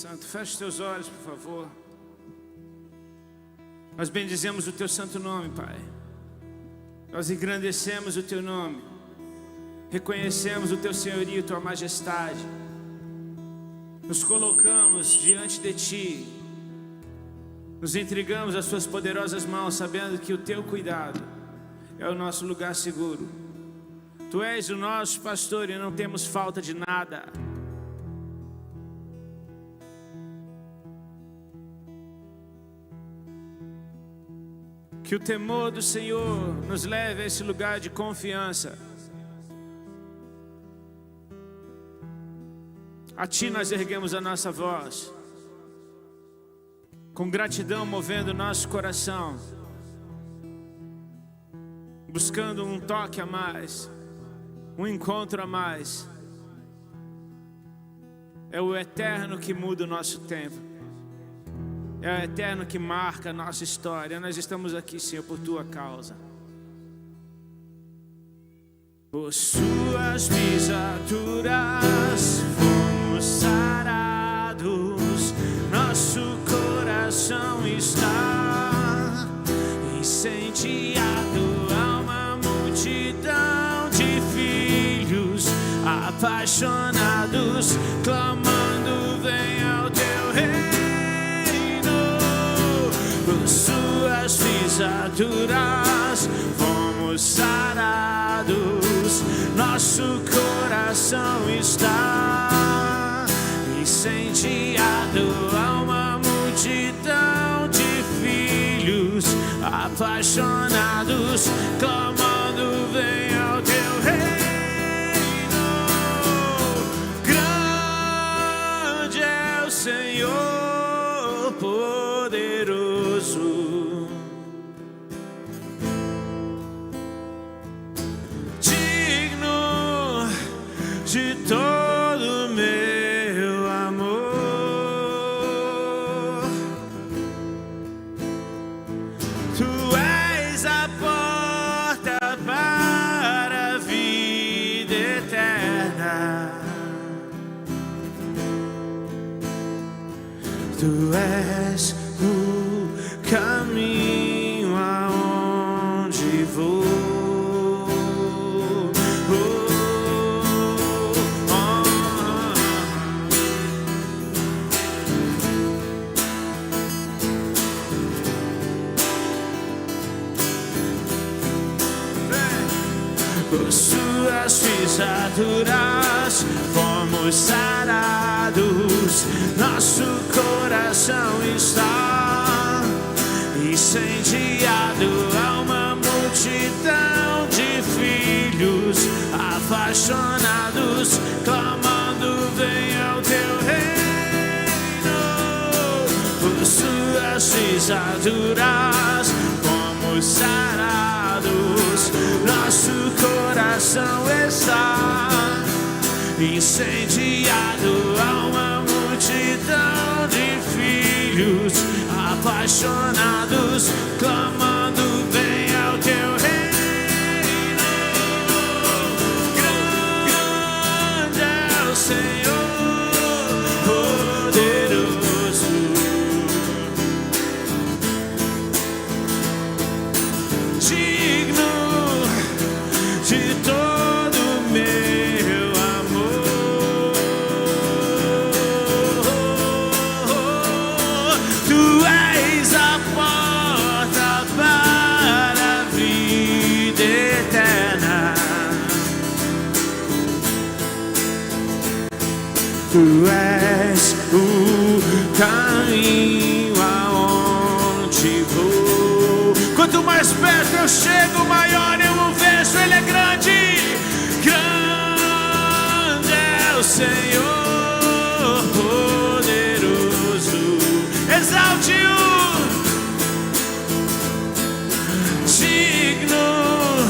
Santo, feche teus olhos, por favor. Nós bendizemos o teu santo nome, Pai. Nós engrandecemos o teu nome. Reconhecemos o teu senhorio, tua majestade. Nos colocamos diante de ti. Nos entregamos às tuas poderosas mãos, sabendo que o teu cuidado é o nosso lugar seguro. Tu és o nosso pastor e não temos falta de nada. Que o temor do Senhor nos leve a esse lugar de confiança. A Ti nós erguemos a nossa voz, com gratidão movendo o nosso coração, buscando um toque a mais, um encontro a mais. É o eterno que muda o nosso tempo. É o eterno que marca a nossa história. Nós estamos aqui, Senhor, por Tua causa. Por Suas pisaduras fomos sarados. Nosso coração está incendiado. Há uma multidão de filhos apaixonados, clamando: vem ao Teu reino. Por Suas pisaduras fomos sarados. Nosso coração está incendiado. Há uma multidão de filhos apaixonados, clamando: vem ao Teu reino. Grande é o Senhor, poderoso, digno de todo meu amor. Tu és a porta para a vida eterna. Tu és o caminho aonde vou. Por Suas pisaduras fomos sarados. Nosso coração está incendiado. Há uma multidão de filhos apaixonados, clamando: vem ao Teu reino. Por Suas pisaduras fomos sarados. Nosso coração está incendiado. Há uma multidão de filhos apaixonados, clamando: vem ao Teu reino. Grande é o Senhor, poderoso, digno de todo meu amor. Tu és a porta para a vida eterna. Tu és o caminho aonde vou. Quanto mais perto eu chego, maior eu o vejo. Ele é grande. Grande é o Senhor, poderoso. Exalte-o. Digno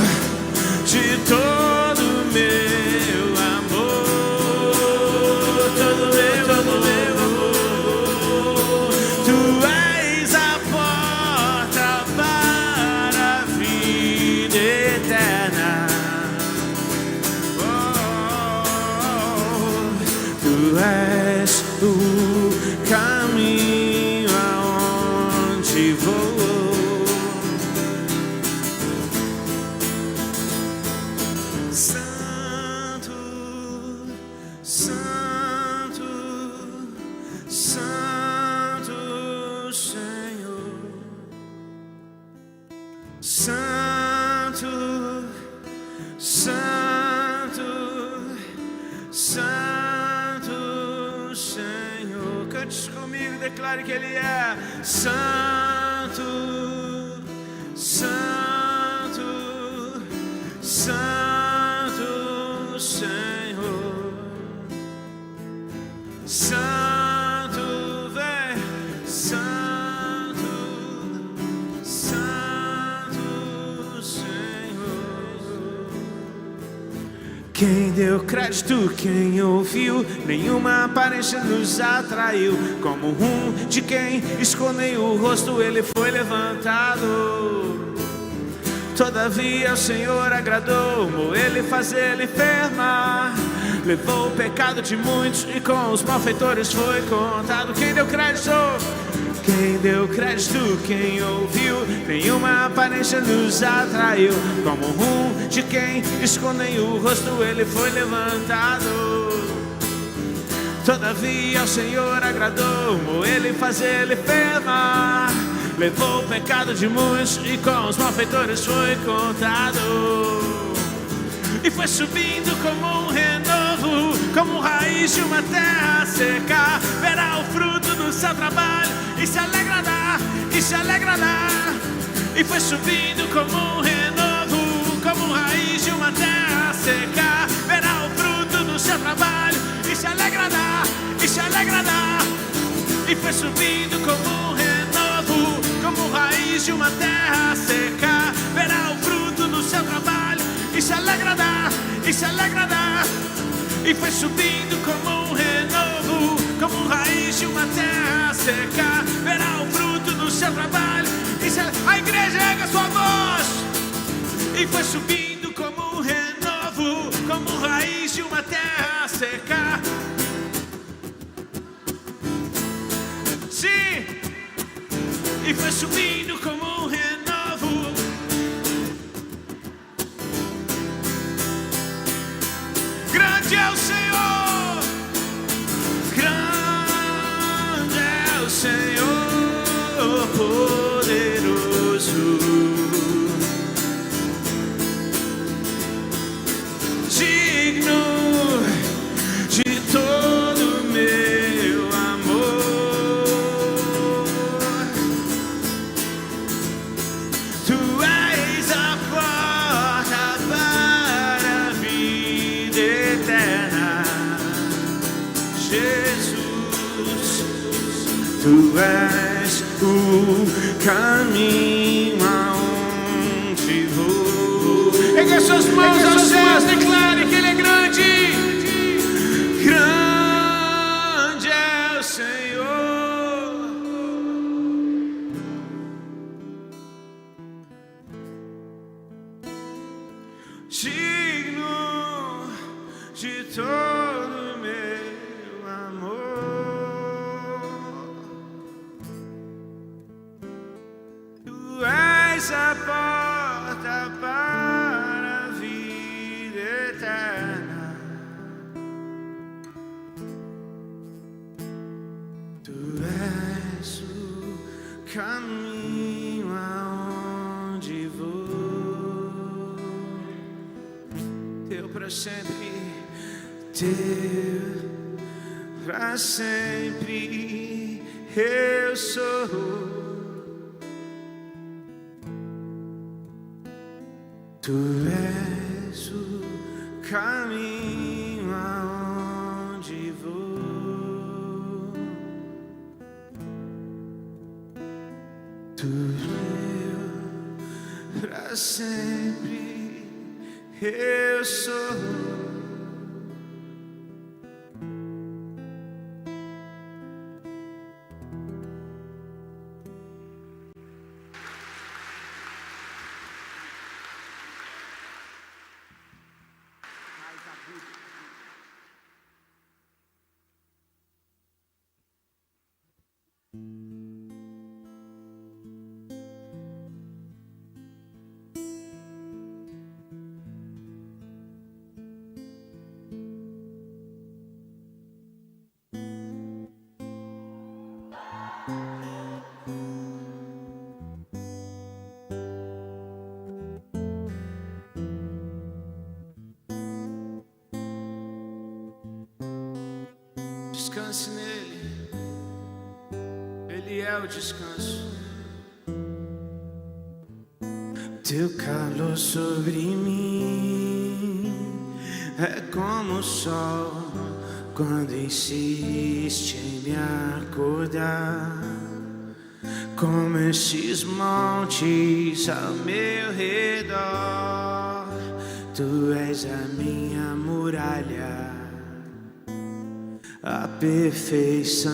de todo meu amor. Todo meu amor. Tu és a porta para a vida eterna. Santo, Santo, Santo Senhor. Cante comigo, declare que Ele é Santo, Santo, Santo Senhor. Santo, vem, Santo, Santo Senhor. Quem deu crédito, quem ouviu, nenhuma aparência nos atraiu. Como de quem escondem o rosto, Ele foi levantado. Todavia o Senhor agradou, Ele faz Ele enfermar. Levou o pecado de muitos e com os malfeitores foi contado. Quem deu crédito? Quem deu crédito, quem ouviu, nenhuma aparência nos atraiu. Como de quem escondem o rosto, Ele foi levantado. Todavia o Senhor agradou, Ele faz Ele enfermar. Levou o pecado de muitos e com os malfeitores foi contado. E foi subindo como um renovo, como raiz de uma terra seca. Verá o fruto do seu trabalho e se alegrará, e se alegrará. E foi subindo como um renovo, como raiz de uma terra seca. Verá o fruto do seu trabalho e se alegrará, e se alegrará. E foi subindo como um renovo, como raiz de uma terra seca. Verá o fruto do seu trabalho e se alegrará, e se alegrará. E foi subindo como um renovo, como raiz de uma terra seca. Verá o fruto do seu trabalho e se... A igreja erga sua voz. E foi subindo como um renovo, como raiz de uma terra seca. Sim. E foi subindo como um renovo. Grande é o Senhor, grande é o Senhor, poderoso, digno de todo meu amor. Tu és a porta para a vida eterna, Jesus. Tu és o caminho aonde vou. Ergue suas mãos aos céus, declare que Ele é grande. Grande é o Senhor. Digno de todo meu amor. Tu és a porta para a vida eterna. Tu és o caminho aonde vou. Teu para sempre, teu para sempre eu sou. Tu és o caminho aonde vou. Tu para sempre eu sou. Descanse nele. Ele é o descanso. Teu calor sobre mim é como o sol quando insiste em me acordar. Como esses montes ao meu redor, tu és a minha muralha, a perfeição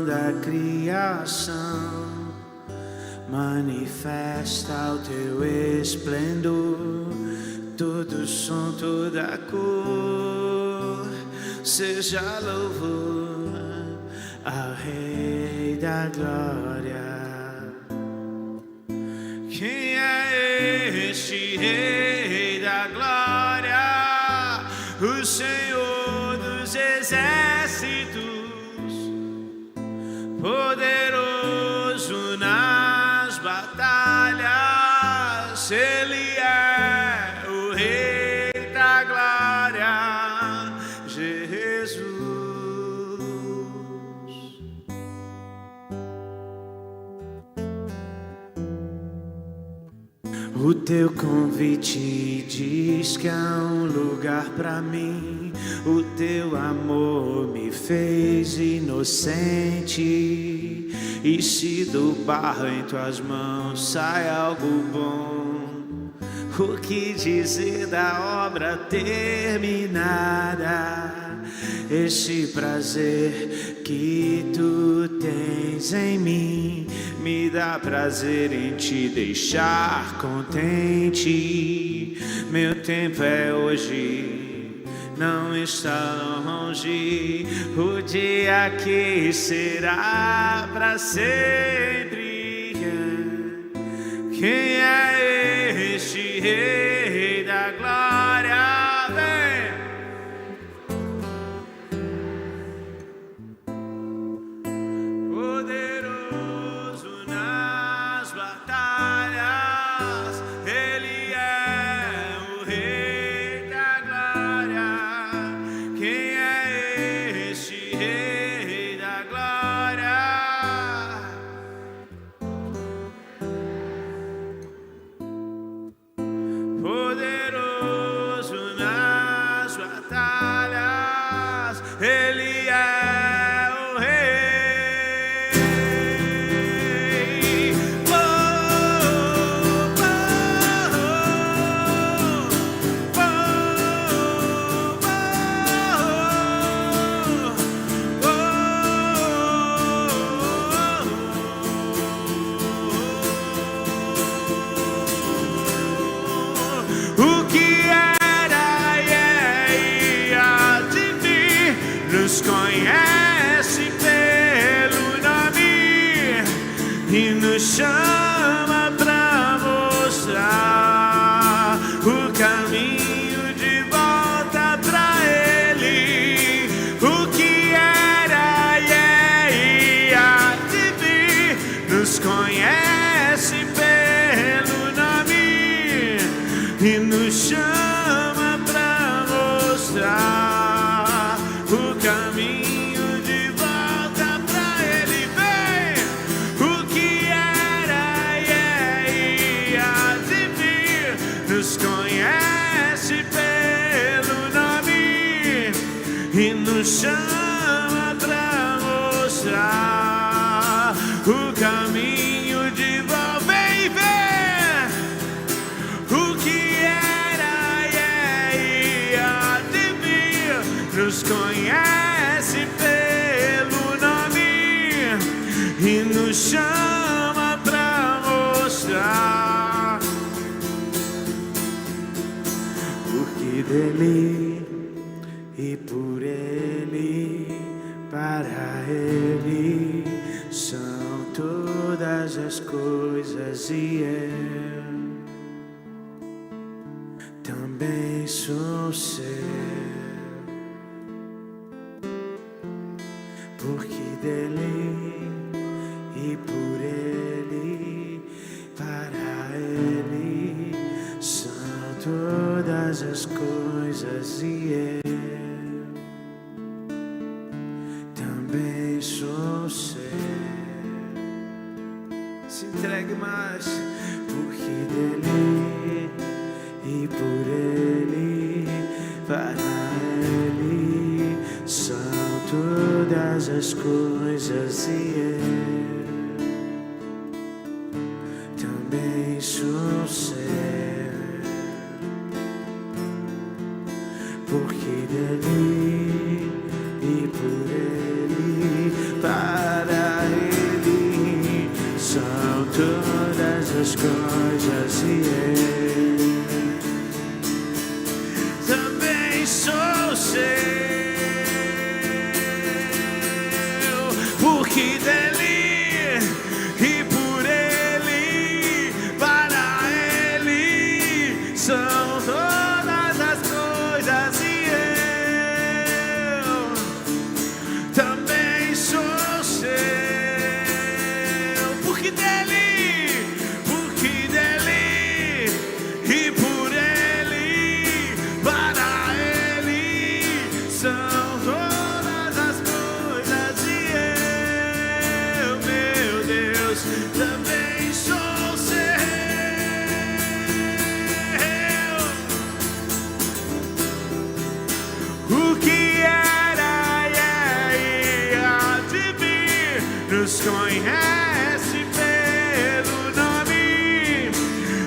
da criação. Manifesta o teu esplendor, todo som, toda cor. Seja louvor ao Rei da Glória. Quem é este Rei da Glória? O Senhor dos exércitos, poderoso nas batalhas. Ele é o Rei da Glória, Jesus. O teu convite diz que há um lugar pra mim. O teu amor me fez inocente. E se do barro em tuas mãos sai algo bom, o que dizer da obra terminada? Esse prazer que tu tens em mim me dá prazer em te deixar contente. Meu tempo é hoje, não está longe, o dia que será para sempre. Quem é este Rei da Glória? Ele é o Rei. Oh, oh, oh, oh, oh, oh. O que nos conhece pelo nome e nos chama pra mostrar o caminho de volta pra Ele. O que era e há de vir nos conhece pelo nome e nos chama pra mostrar o caminho de volta pra Ele. Vem! O que era e há de vir nos conhece pelo nome e nos chama pra mostrar o caminho de volta. Vem, vem! O que era e há de vir nos conhece pelo nome e nos chama pra mostrar. Porque dele e por Ele, para Ele são todas as coisas e eu também sou seu. Porque dele e por Ele, para Ele são todas as coisas e eu para Ele são todas as coisas e eu também sou seu, porque dele e por Ele, para Ele são todas as coisas e eu também sou seu, porque dele e por Ele, para Ele são todas as coisas e eu também sou seu, porque dele e por Ele, para Ele são todas as coisas e eu, meu Deus, também sou seu. O que era e há de vir nos conhece pelo nome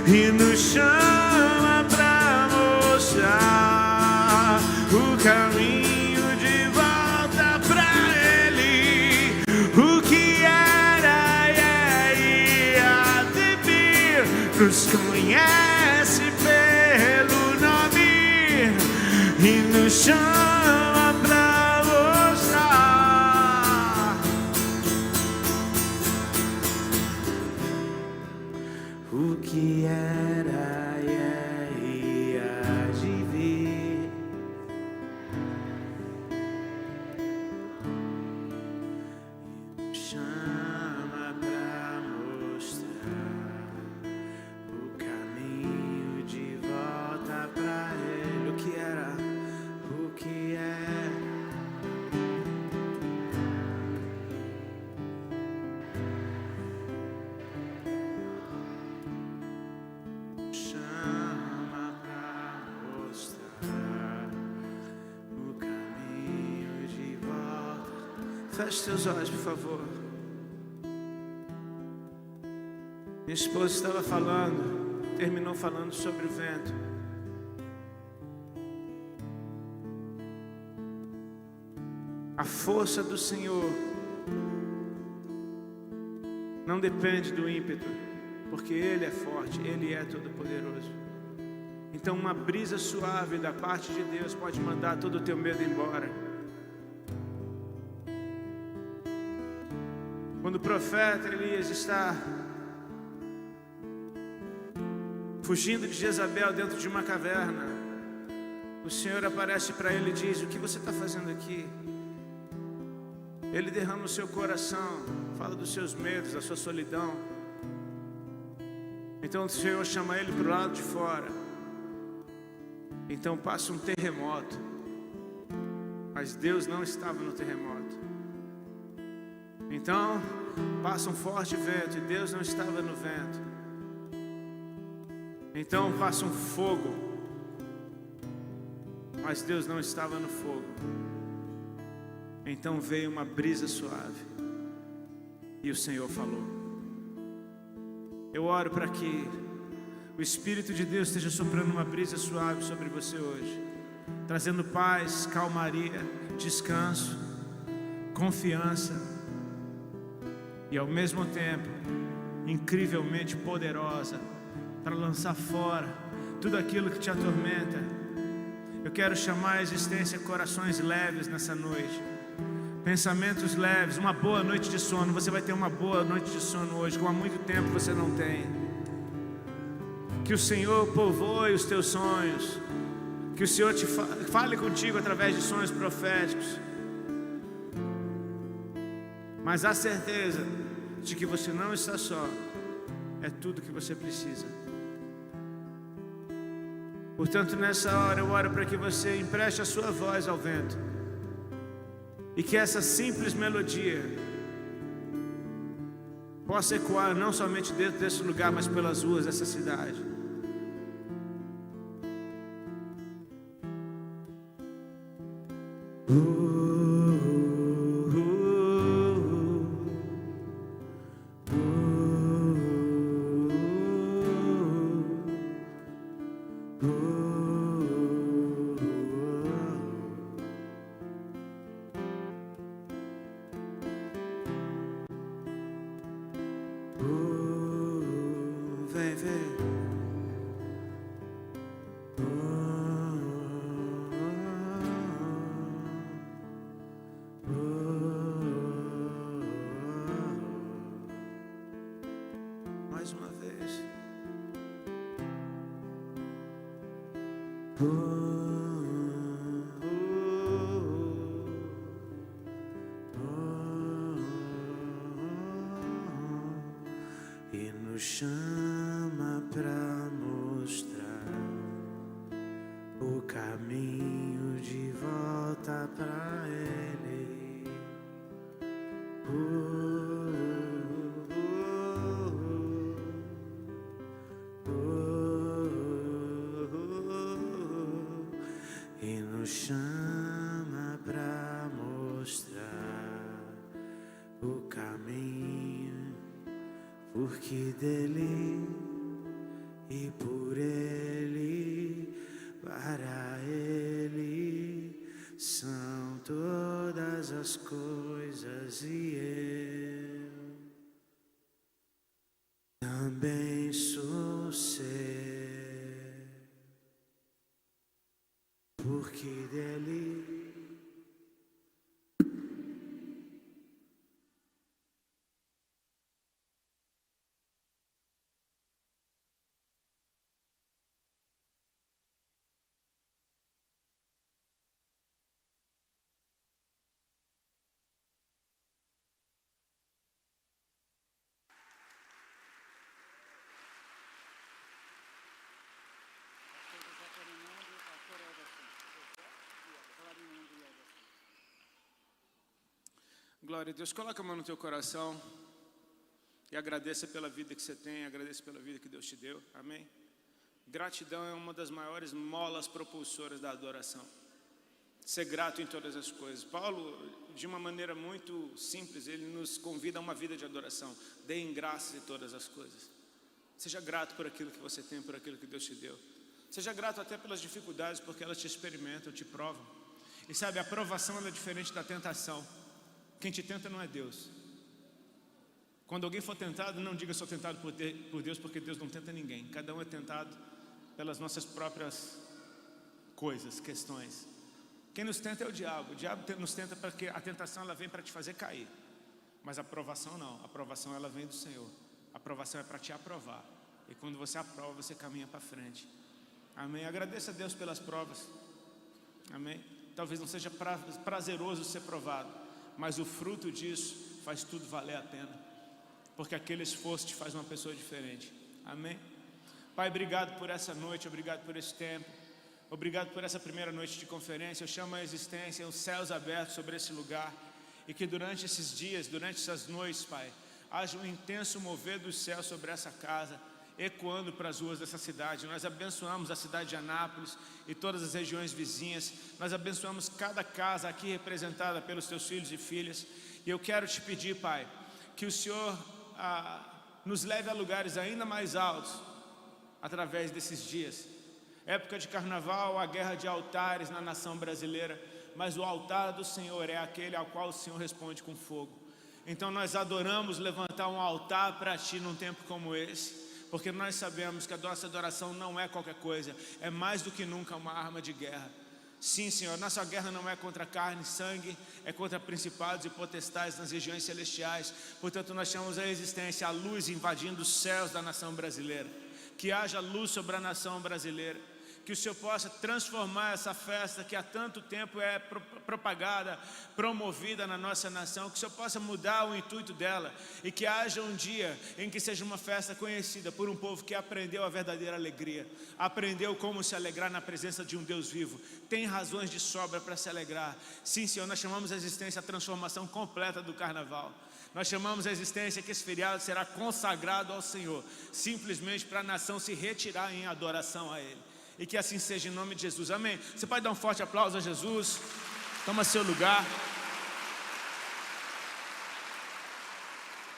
e nos chama pra mostrar o caminho de volta pra Ele. O que era e há de vir nos conhece pelo nome e nos chama pra mostrar o que era e há de vir. Chama pra mostrar o caminho de volta pra Ele. O que era, o que é. Chama pra mostrar o caminho de volta. Feche seus olhos, por favor. Minha esposa estava falando, terminou falando sobre o vento. A força do Senhor não depende do ímpeto, porque Ele é forte, Ele é todo-poderoso. Então uma brisa suave da parte de Deus pode mandar todo o teu medo embora. Quando o profeta Elias está fugindo de Jezabel dentro de uma caverna, o Senhor aparece para ele e diz: o que você está fazendo aqui? Ele derrama o seu coração, fala dos seus medos, da sua solidão. Então o Senhor chama ele para o lado de fora. Então passa um terremoto, mas Deus não estava no terremoto. Então passa um forte vento e Deus não estava no vento. Então passa um fogo, mas Deus não estava no fogo. Então veio uma brisa suave e o Senhor falou. Eu oro para que o Espírito de Deus esteja soprando uma brisa suave sobre você hoje, trazendo paz, calmaria, descanso, confiança e ao mesmo tempo incrivelmente poderosa para lançar fora tudo aquilo que te atormenta. Eu quero chamar à existência corações leves nessa noite, pensamentos leves, uma boa noite de sono. Você vai ter uma boa noite de sono hoje, como há muito tempo você não tem. Que o Senhor povoe os teus sonhos, que o Senhor te fale contigo através de sonhos proféticos, mas a certeza de que você não está só é tudo que você precisa. Portanto, nessa hora eu oro para que você empreste a sua voz ao vento e que essa simples melodia possa ecoar não somente dentro desse lugar, mas pelas ruas dessa cidade. Vem, vem. Mais uma vez. E nos chama pra mostrar o caminho de volta pra Ele. E nos chama pra mostrar o caminho, porque dele e por Ele, para Ele são todas as coisas, e eu também sou seu, porque dele. Glória a Deus. Coloca a mão no teu coração e agradeça pela vida que você tem, agradeça pela vida que Deus te deu. Amém? Gratidão é uma das maiores molas propulsoras da adoração. Ser grato em todas as coisas. Paulo, de uma maneira muito simples, ele nos convida a uma vida de adoração. Deem graças em todas as coisas. Seja grato por aquilo que você tem, por aquilo que Deus te deu. Seja grato até pelas dificuldades, porque elas te experimentam, te provam. E sabe, a provação ela é diferente da tentação. Quem te tenta não é Deus. Quando alguém for tentado, não diga sou tentado por Deus, porque Deus não tenta ninguém. Cada um é tentado pelas nossas próprias coisas, questões. Quem nos tenta é o diabo. O diabo nos tenta porque a tentação ela vem para te fazer cair. Mas a provação não. A provação ela vem do Senhor. A provação é para te aprovar. E quando você aprova, você caminha para frente. Amém. Agradeça a Deus pelas provas. Amém. Talvez não seja prazeroso ser provado, mas o fruto disso faz tudo valer a pena, porque aquele esforço te faz uma pessoa diferente. Amém? Pai, obrigado por essa noite, obrigado por esse tempo, obrigado por essa primeira noite de conferência. Eu chamo a existência, os céus abertos sobre esse lugar, e que durante esses dias, durante essas noites, Pai, haja um intenso mover do céu sobre essa casa, ecoando para as ruas dessa cidade. Nós abençoamos a cidade de Anápolis e todas as regiões vizinhas. Nós abençoamos cada casa aqui representada pelos teus filhos e filhas. E eu quero te pedir, Pai, que o Senhor nos leve a lugares ainda mais altos através desses dias. Época de carnaval, a guerra de altares na nação brasileira, mas o altar do Senhor é aquele ao qual o Senhor responde com fogo. Então nós adoramos levantar um altar para Ti num tempo como esse, porque nós sabemos que a nossa adoração não é qualquer coisa, é mais do que nunca uma arma de guerra. Sim, Senhor, nossa guerra não é contra carne e sangue, é contra principados e potestades nas regiões celestiais. Portanto, nós chamamos a existência, a luz invadindo os céus da nação brasileira. Que haja luz sobre a nação brasileira. Que o Senhor possa transformar essa festa que há tanto tempo é propagada, promovida na nossa nação, que o Senhor possa mudar o intuito dela e que haja um dia em que seja uma festa conhecida por um povo que aprendeu a verdadeira alegria, aprendeu como se alegrar na presença de um Deus vivo, tem razões de sobra para se alegrar. Sim, Senhor, nós chamamos a existência a transformação completa do carnaval. Nós chamamos a existência que esse feriado será consagrado ao Senhor, simplesmente para a nação se retirar em adoração a Ele. E que assim seja em nome de Jesus, amém. Você pode dar um forte aplauso a Jesus? Toma seu lugar.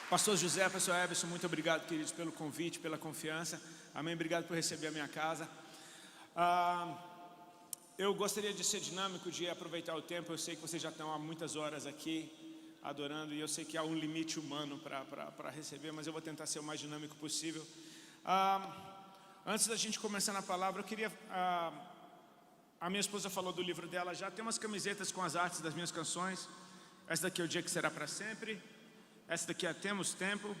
Pastor José, pastor Everson, muito obrigado, queridos, pelo convite, pela confiança. Amém, obrigado por receber a minha casa. Eu gostaria de ser dinâmico, de aproveitar o tempo. Eu sei que vocês já estão há muitas horas aqui adorando, e eu sei que há um limite humano para receber, mas eu vou tentar ser o mais dinâmico possível. Antes da gente começar na palavra, eu queria... a minha esposa falou do livro dela já. Tem umas camisetas com as artes das minhas canções. Essa daqui é O Dia Que Será Para Sempre. Essa daqui é Temos Tempo.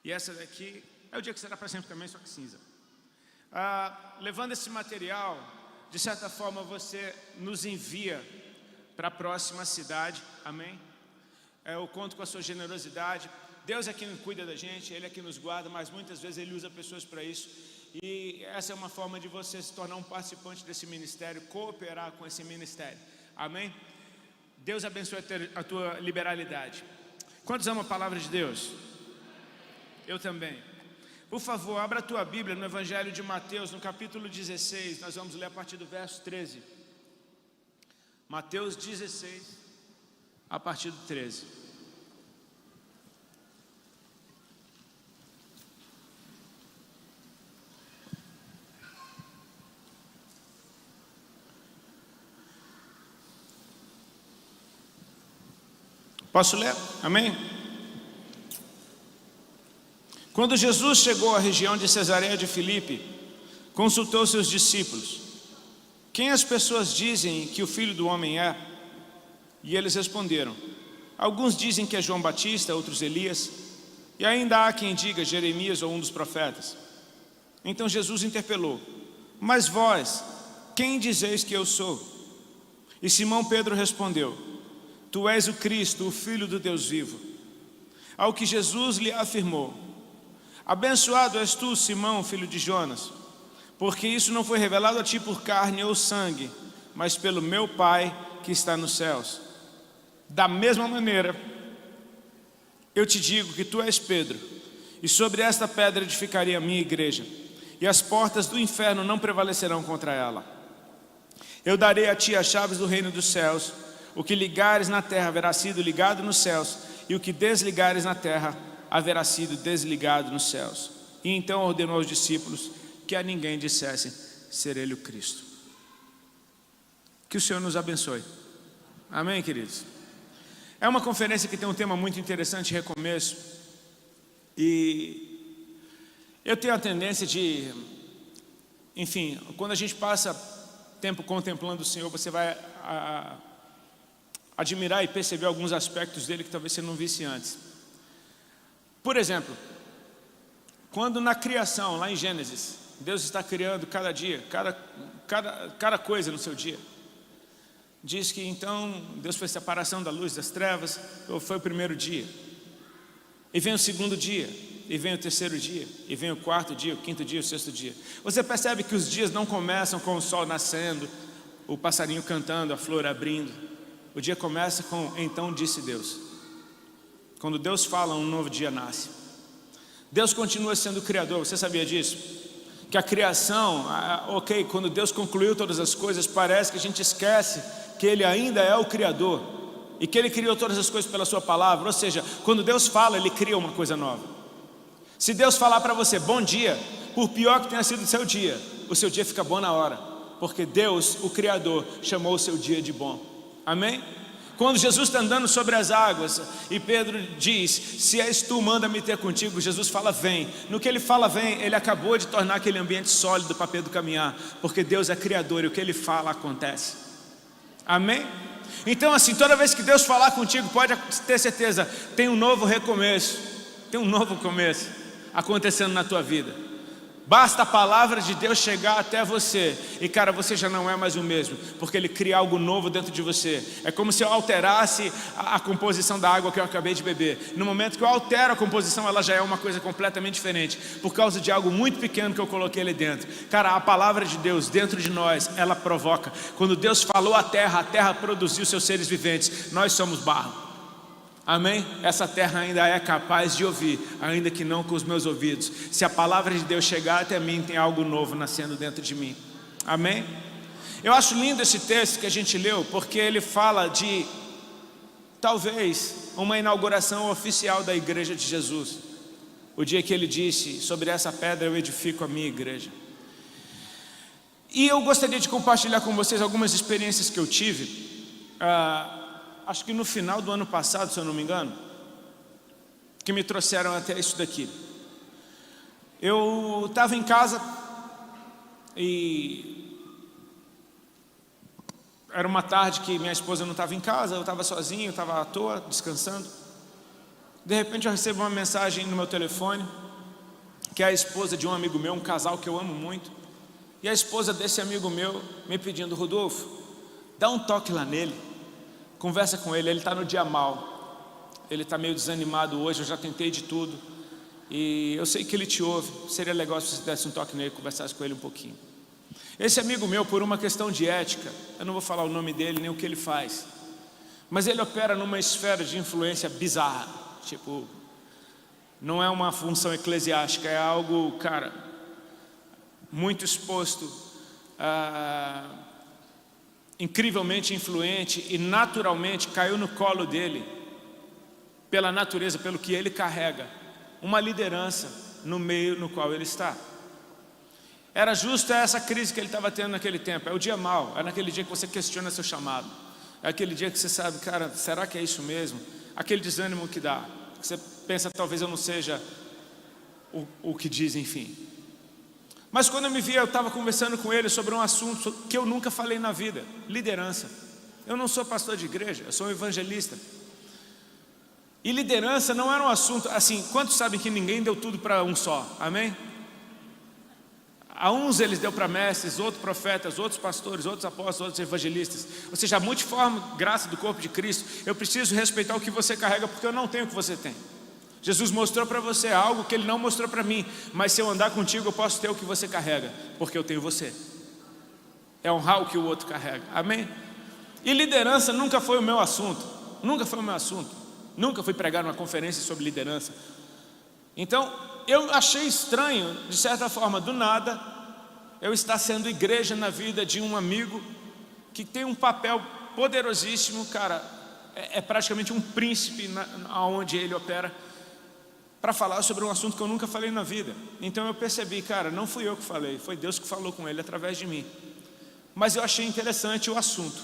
E essa daqui é O Dia Que Será Para Sempre também, só que cinza. Levando esse material, de certa forma você nos envia para a próxima cidade. Amém? Eu conto com a sua generosidade. Deus é quem cuida da gente, Ele é quem nos guarda, mas muitas vezes Ele usa pessoas para isso. E essa é uma forma de você se tornar um participante desse ministério, cooperar com esse ministério. Amém? Deus abençoe a tua liberalidade. Quantos amam a palavra de Deus? Eu também. Por favor, abra a tua Bíblia no Evangelho de Mateus, no capítulo 16. Nós vamos ler a partir do verso 13. Mateus 16, a partir do 13. Posso ler? Amém? Quando Jesus chegou à região de Cesareia de Filipe, consultou seus discípulos: quem as pessoas dizem que o Filho do Homem é? E eles responderam: alguns dizem que é João Batista, outros Elias, e ainda há quem diga Jeremias ou um dos profetas. Então Jesus interpelou: mas vós, quem dizeis que eu sou? E Simão Pedro respondeu: tu és o Cristo, o Filho do Deus vivo. Ao que Jesus lhe afirmou: abençoado és tu, Simão, filho de Jonas, porque isso não foi revelado a ti por carne ou sangue, mas pelo meu Pai que está nos céus. Da mesma maneira, eu te digo que tu és Pedro, e sobre esta pedra edificarei a minha igreja, e as portas do inferno não prevalecerão contra ela. Eu darei a ti as chaves do reino dos céus. O que ligares na terra haverá sido ligado nos céus, e o que desligares na terra haverá sido desligado nos céus. E então ordenou aos discípulos que a ninguém dissessem ser ele o Cristo. Que o Senhor nos abençoe. Amém, queridos? É uma conferência que tem um tema muito interessante, recomeço. E eu tenho a tendência de, enfim, quando a gente passa tempo contemplando o Senhor, você vai admirar e perceber alguns aspectos dele que talvez você não visse antes. Por exemplo, quando na criação, lá em Gênesis, Deus está criando cada dia, cada coisa no seu dia. Diz que então Deus fez separação da luz das trevas. Foi o primeiro dia. E vem o segundo dia, e vem o terceiro dia, e vem o quarto dia, o quinto dia, o sexto dia. Você percebe que os dias não começam com o sol nascendo, o passarinho cantando, a flor abrindo. O dia começa com então disse Deus. Quando Deus fala, um novo dia nasce. Deus continua sendo o Criador. Você sabia disso? Que a criação, quando Deus concluiu todas as coisas, parece que a gente esquece que Ele ainda é o Criador e que Ele criou todas as coisas pela sua palavra. Ou seja, quando Deus fala, Ele cria uma coisa nova. Se Deus falar para você bom dia, por pior que tenha sido o seu dia fica bom na hora, porque Deus, o Criador, chamou o seu dia de bom. Amém? Quando Jesus está andando sobre as águas e Pedro diz: se és tu, manda-me ter contigo. Jesus fala: vem. No que ele fala vem, ele acabou de tornar aquele ambiente sólido para Pedro caminhar, porque Deus é Criador e o que ele fala acontece. Amém? Então assim, toda vez que Deus falar contigo, pode ter certeza, tem um novo recomeço, tem um novo começo acontecendo na tua vida. Basta a palavra de Deus chegar até você e cara, você já não é mais o mesmo, porque Ele cria algo novo dentro de você. É como se eu alterasse a composição da água que eu acabei de beber. No momento que eu altero a composição, ela já é uma coisa completamente diferente, por causa de algo muito pequeno que eu coloquei ali dentro. Cara, a palavra de Deus dentro de nós, ela provoca. Quando Deus falou a terra produziu seus seres viventes. Nós somos barro. Amém? Essa terra ainda é capaz de ouvir, ainda que não com os meus ouvidos. Se a palavra de Deus chegar até mim, tem algo novo nascendo dentro de mim. Amém? Eu acho lindo esse texto que a gente leu, porque ele fala de, talvez, uma inauguração oficial da igreja de Jesus. O dia que ele disse, sobre essa pedra eu edifico a minha igreja. E eu gostaria de compartilhar com vocês algumas experiências que eu tive, acho que no final do ano passado, se eu não me engano, que me trouxeram até isso daqui. Eu estava em casa e era uma tarde que minha esposa não estava em casa, eu estava sozinho, eu estava à toa, descansando. De repente eu recebo uma mensagem no meu telefone, que é a esposa de um amigo meu, um casal que eu amo muito. E a esposa desse amigo meu me pedindo: Rodolfo, dá um toque lá nele, conversa com ele está no dia mal, ele está meio desanimado hoje, eu já tentei de tudo, e eu sei que ele te ouve, seria legal se você desse um toque nele, conversasse com ele um pouquinho. Esse amigo meu, por uma questão de ética, eu não vou falar o nome dele nem o que ele faz, mas ele opera numa esfera de influência bizarra, tipo, não é uma função eclesiástica, é algo, cara, muito exposto, incrivelmente influente, e naturalmente caiu no colo dele, pela natureza, pelo que ele carrega, uma liderança no meio no qual ele está. Era justo essa crise que ele estava tendo naquele tempo, é o dia mau, é naquele dia que você questiona seu chamado, é aquele dia que você sabe, cara, será que é isso mesmo? Aquele desânimo que dá, que você pensa, talvez eu não seja o que diz, enfim. Mas quando eu me vi, eu estava conversando com ele sobre um assunto que eu nunca falei na vida: liderança. Eu não sou pastor de igreja, eu sou um evangelista. E liderança não era um assunto, assim, quantos sabem que ninguém deu tudo para um só, amém? A uns eles deu para mestres, outros profetas, outros pastores, outros apóstolos, outros evangelistas. Ou seja, a multiforme graça do corpo de Cristo. Eu preciso respeitar o que você carrega, porque eu não tenho o que você tem. Jesus mostrou para você algo que Ele não mostrou para mim, mas se eu andar contigo eu posso ter o que você carrega, porque eu tenho você. É honrar o que o outro carrega, amém? E liderança nunca foi o meu assunto, nunca foi o meu assunto, nunca fui pregar numa conferência sobre liderança. Então eu achei estranho, de certa forma, do nada, eu estar sendo igreja na vida de um amigo que tem um papel poderosíssimo, cara, é praticamente um príncipe aonde ele opera, para falar sobre um assunto que eu nunca falei na vida. Então eu percebi, cara, não fui eu que falei, foi Deus que falou com ele através de mim. Mas eu achei interessante o assunto.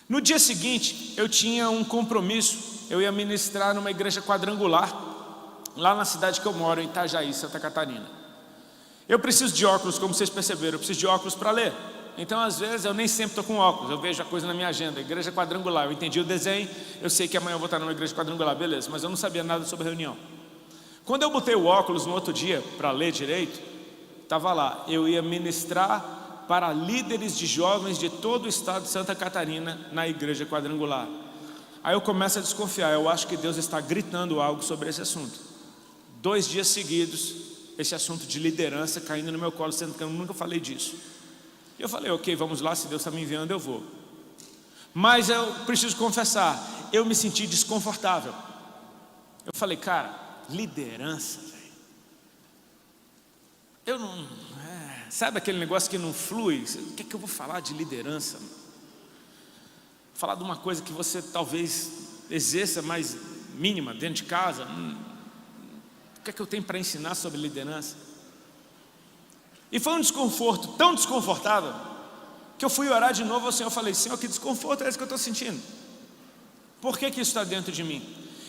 No dia seguinte, eu tinha um compromisso, eu ia ministrar numa igreja quadrangular, lá na cidade que eu moro, em Itajaí, Santa Catarina. Eu preciso de óculos, como vocês perceberam, eu preciso de óculos para ler. Então às vezes eu nem sempre estou com óculos, eu vejo a coisa na minha agenda, igreja quadrangular, eu entendi o desenho, eu sei que amanhã eu vou estar numa igreja quadrangular, beleza, mas eu não sabia nada sobre a reunião. Quando eu botei o óculos no outro dia para ler direito, estava lá, eu ia ministrar para líderes de jovens de todo o estado de Santa Catarina na igreja quadrangular. Aí eu começo a desconfiar, eu acho que Deus está gritando algo sobre esse assunto. 2 dias seguidos, esse assunto de liderança caindo no meu colo, sendo que eu nunca falei disso. Eu falei, ok, vamos lá, se Deus está me enviando eu vou. Mas eu preciso confessar, eu me senti desconfortável. Eu falei, cara, liderança, velho. Eu não... sabe aquele negócio que não flui? O que é que eu vou falar de liderança? Falar de uma coisa que você talvez exerça mais mínima dentro de casa. O que é que eu tenho para ensinar sobre liderança? E foi um desconforto tão desconfortável que eu fui orar de novo ao Senhor. Eu falei, Senhor, que desconforto é esse que eu estou sentindo? Por que isso está dentro de mim?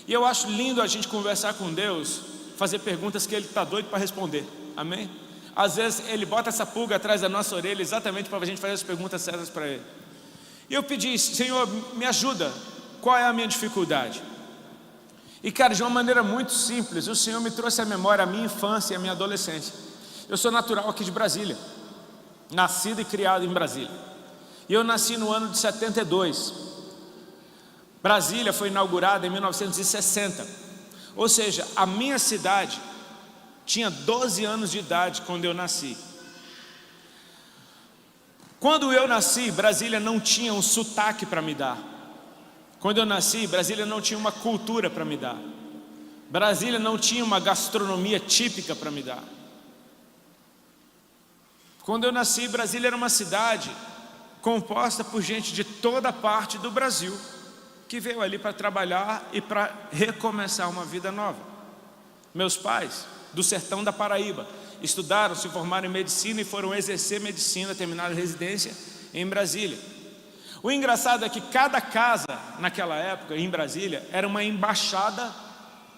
E eu acho lindo a gente conversar com Deus, fazer perguntas que Ele está doido para responder, amém? Às vezes Ele bota essa pulga atrás da nossa orelha exatamente para a gente fazer as perguntas certas para Ele. E eu pedi, Senhor, me ajuda, qual é a minha dificuldade? E cara, de uma maneira muito simples, o Senhor me trouxe à memória a minha infância e a minha adolescência. Eu sou natural aqui de Brasília, nascido e criado em Brasília. E eu nasci no ano de 72. Brasília foi inaugurada em 1960. Ou seja, a minha cidade tinha 12 anos de idade quando eu nasci. Quando eu nasci, Brasília não tinha um sotaque para me dar. Quando eu nasci, Brasília não tinha uma cultura para me dar. Brasília não tinha uma gastronomia típica para me dar. Quando eu nasci, Brasília era uma cidade composta por gente de toda parte do Brasil, que veio ali para trabalhar e para recomeçar uma vida nova. Meus pais, do sertão da Paraíba, estudaram, se formaram em medicina e foram exercer medicina, terminaram a residência em Brasília. O engraçado é que cada casa naquela época em Brasília era uma embaixada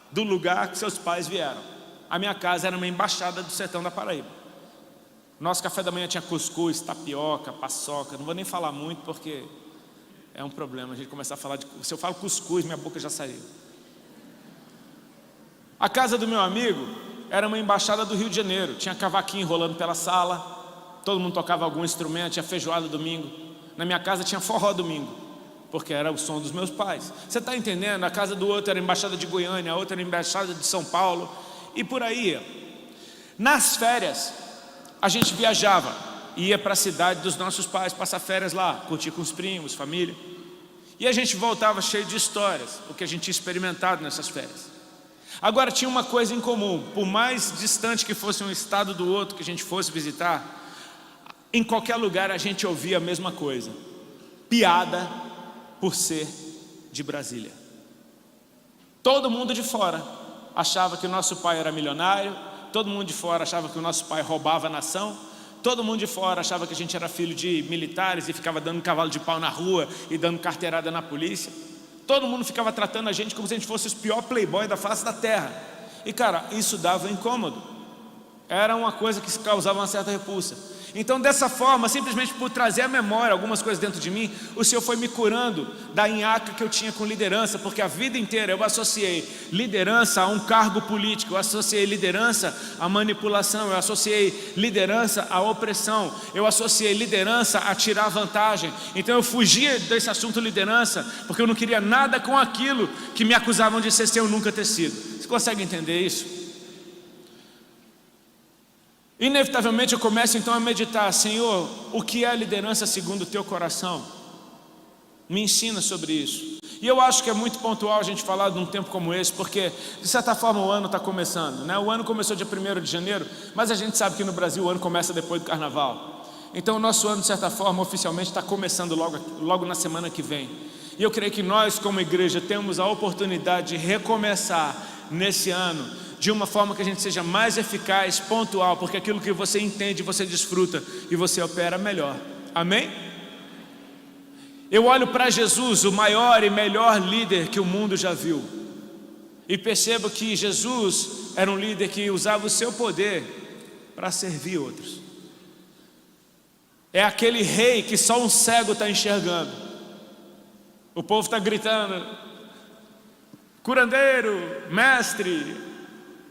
do lugar que seus pais vieram. A minha casa era uma embaixada do sertão da Paraíba. Nosso café da manhã tinha cuscuz, tapioca, paçoca. Não vou nem falar muito porque é um problema a gente começar a falar de... Se eu falo cuscuz, minha boca já saiu. A casa do meu amigo era uma embaixada do Rio de Janeiro. Tinha cavaquinho rolando pela sala, todo mundo tocava algum instrumento, tinha feijoada domingo. Na minha casa tinha forró domingo, porque era o som dos meus pais. Você está entendendo? A casa do outro era a embaixada de Goiânia, a outra era a embaixada de São Paulo, e por aí. Nas férias, a gente viajava, ia para a cidade dos nossos pais, passar férias lá, curtir com os primos, família. E a gente voltava cheio de histórias, o que a gente tinha experimentado nessas férias. Agora tinha uma coisa em comum, por mais distante que fosse um estado do outro que a gente fosse visitar, em qualquer lugar a gente ouvia a mesma coisa: piada por ser de Brasília. Todo mundo de fora achava que o nosso pai era milionário, todo mundo de fora achava que o nosso pai roubava a nação, todo mundo de fora achava que a gente era filho de militares e ficava dando cavalo de pau na rua e dando carteirada na polícia. Todo mundo ficava tratando a gente como se a gente fosse os piores playboy da face da terra. E cara, isso dava incômodo. Era uma coisa que causava uma certa repulsa. Então dessa forma, simplesmente por trazer à memória algumas coisas dentro de mim, o Senhor foi me curando da nhaca que eu tinha com liderança. Porque a vida inteira eu associei liderança a um cargo político, eu associei liderança à manipulação, eu associei liderança à opressão, eu associei liderança a tirar vantagem. Então eu fugia desse assunto liderança, porque eu não queria nada com aquilo que me acusavam de ser sem eu nunca ter sido. Você consegue entender isso? Inevitavelmente eu começo então a meditar: Senhor, o que é a liderança segundo o teu coração? Me ensina sobre isso. E eu acho que é muito pontual a gente falar de um tempo como esse, porque de certa forma o ano está começando, né? O ano começou dia 1º de janeiro, mas a gente sabe que no Brasil o ano começa depois do carnaval. Então o nosso ano, de certa forma, oficialmente está começando logo na semana que vem. E eu creio que nós, como igreja, temos a oportunidade de recomeçar nesse ano de uma forma que a gente seja mais eficaz, pontual, porque aquilo que você entende, você desfruta e você opera melhor. Amém? Eu olho para Jesus, o maior e melhor líder que o mundo já viu, e percebo que Jesus era um líder que usava o seu poder para servir outros. É aquele rei que só um cego está enxergando. O povo está gritando: curandeiro, mestre.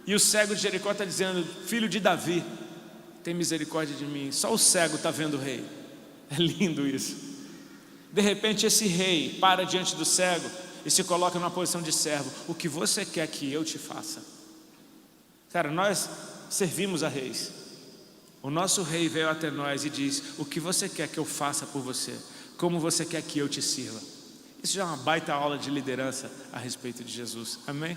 E o cego de Jericó está dizendo: filho de Davi, tem misericórdia de mim. Só o cego está vendo o rei. É lindo isso. De repente esse rei para diante do cego e se coloca numa posição de servo. O que você quer que eu te faça? Cara, nós servimos a reis. O nosso rei veio até nós e diz: o que você quer que eu faça por você? Como você quer que eu te sirva? Isso já é uma baita aula de liderança a respeito de Jesus. Amém?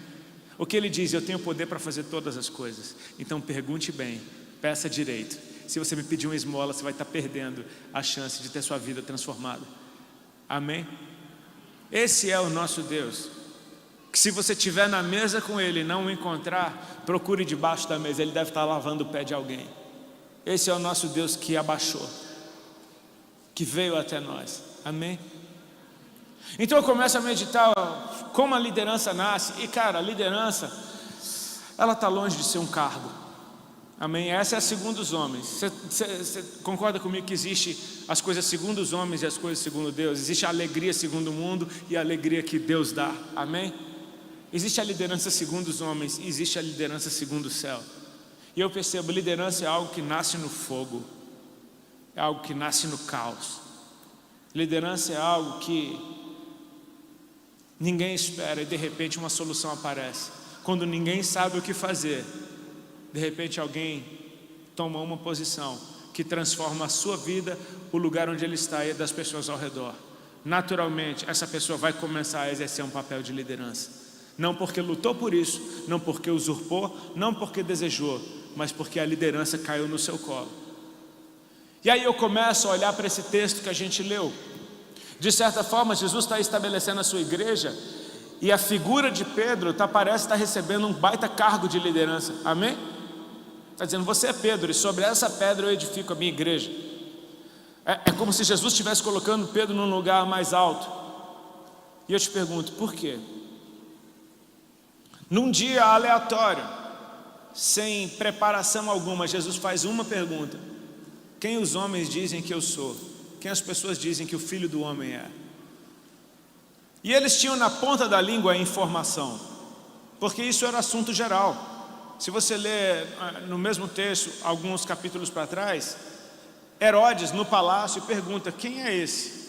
O que ele diz: eu tenho poder para fazer todas as coisas. Então pergunte bem, peça direito. Se você me pedir uma esmola, você vai estar perdendo a chance de ter sua vida transformada. Amém? Esse é o nosso Deus, que se você estiver na mesa com Ele e não o encontrar, procure debaixo da mesa, Ele deve estar lavando o pé de alguém. Esse é o nosso Deus que abaixou, que veio até nós. Amém? Então eu começo a meditar como a liderança nasce. E cara, a liderança, ela está longe de ser um cargo. Amém? Essa é a segundo os homens. Você concorda comigo que existe as coisas segundo os homens e as coisas segundo Deus? Existe a alegria segundo o mundo e a alegria que Deus dá. Amém? Existe a liderança segundo os homens e existe a liderança segundo o céu. E eu percebo, liderança é algo que nasce no fogo, é algo que nasce no caos. Liderança é algo que ninguém espera e de repente uma solução aparece. Quando ninguém sabe o que fazer, de repente alguém toma uma posição que transforma a sua vida, o lugar onde ele está e das pessoas ao redor. Naturalmente, essa pessoa vai começar a exercer um papel de liderança. Não porque lutou por isso, não porque usurpou, não porque desejou, mas porque a liderança caiu no seu colo. E aí eu começo a olhar para esse texto que a gente leu. De certa forma, Jesus está estabelecendo a sua igreja, e a figura de Pedro parece estar recebendo um baita cargo de liderança. Amém? Está dizendo, você é Pedro, e sobre essa pedra eu edifico a minha igreja. É como se Jesus estivesse colocando Pedro num lugar mais alto. E eu te pergunto, por quê? Num dia aleatório, sem preparação alguma, Jesus faz uma pergunta: quem os homens dizem que eu sou? Quem as pessoas dizem que o Filho do Homem é? E eles tinham na ponta da língua a informação, porque isso era assunto geral. Se você ler no mesmo texto, alguns capítulos para trás, Herodes no palácio pergunta, quem é esse?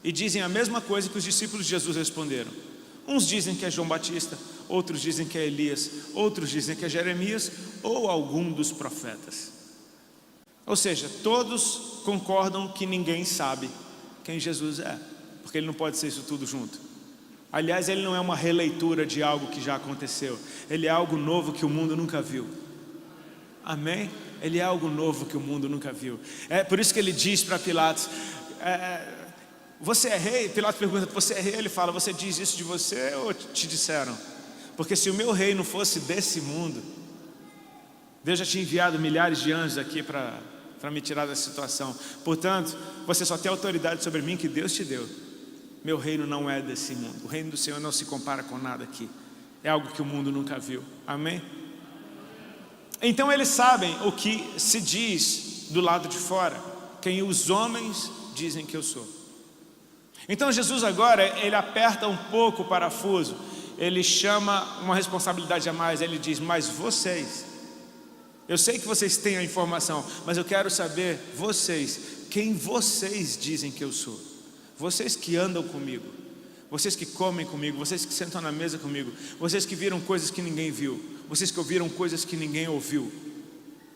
E dizem a mesma coisa que os discípulos de Jesus responderam. Uns dizem que é João Batista, outros dizem que é Elias, outros dizem que é Jeremias ou algum dos profetas. Ou seja, todos concordam que ninguém sabe quem Jesus é, porque ele não pode ser isso tudo junto. Aliás, ele não é uma releitura de algo que já aconteceu, ele é algo novo que o mundo nunca viu. Amém? Ele é algo novo que o mundo nunca viu. É por isso que ele diz para Pilatos, você é rei? Pilatos pergunta, você é rei? Ele fala, você diz isso de você ou te disseram? Porque se o meu rei não fosse desse mundo, Deus já tinha enviado milhares de anjos aqui para me tirar dessa situação. Portanto, você só tem autoridade sobre mim que Deus te deu. Meu reino não é desse mundo. O reino do Senhor não se compara com nada aqui. É algo que o mundo nunca viu. Amém? Então eles sabem o que se diz do lado de fora, quem os homens dizem que eu sou. Então Jesus agora, ele aperta um pouco o parafuso, ele chama uma responsabilidade a mais, ele diz, mas vocês, eu sei que vocês têm a informação, mas eu quero saber, vocês, quem vocês dizem que eu sou? Vocês que andam comigo, vocês que comem comigo, vocês que sentam na mesa comigo, vocês que viram coisas que ninguém viu, vocês que ouviram coisas que ninguém ouviu,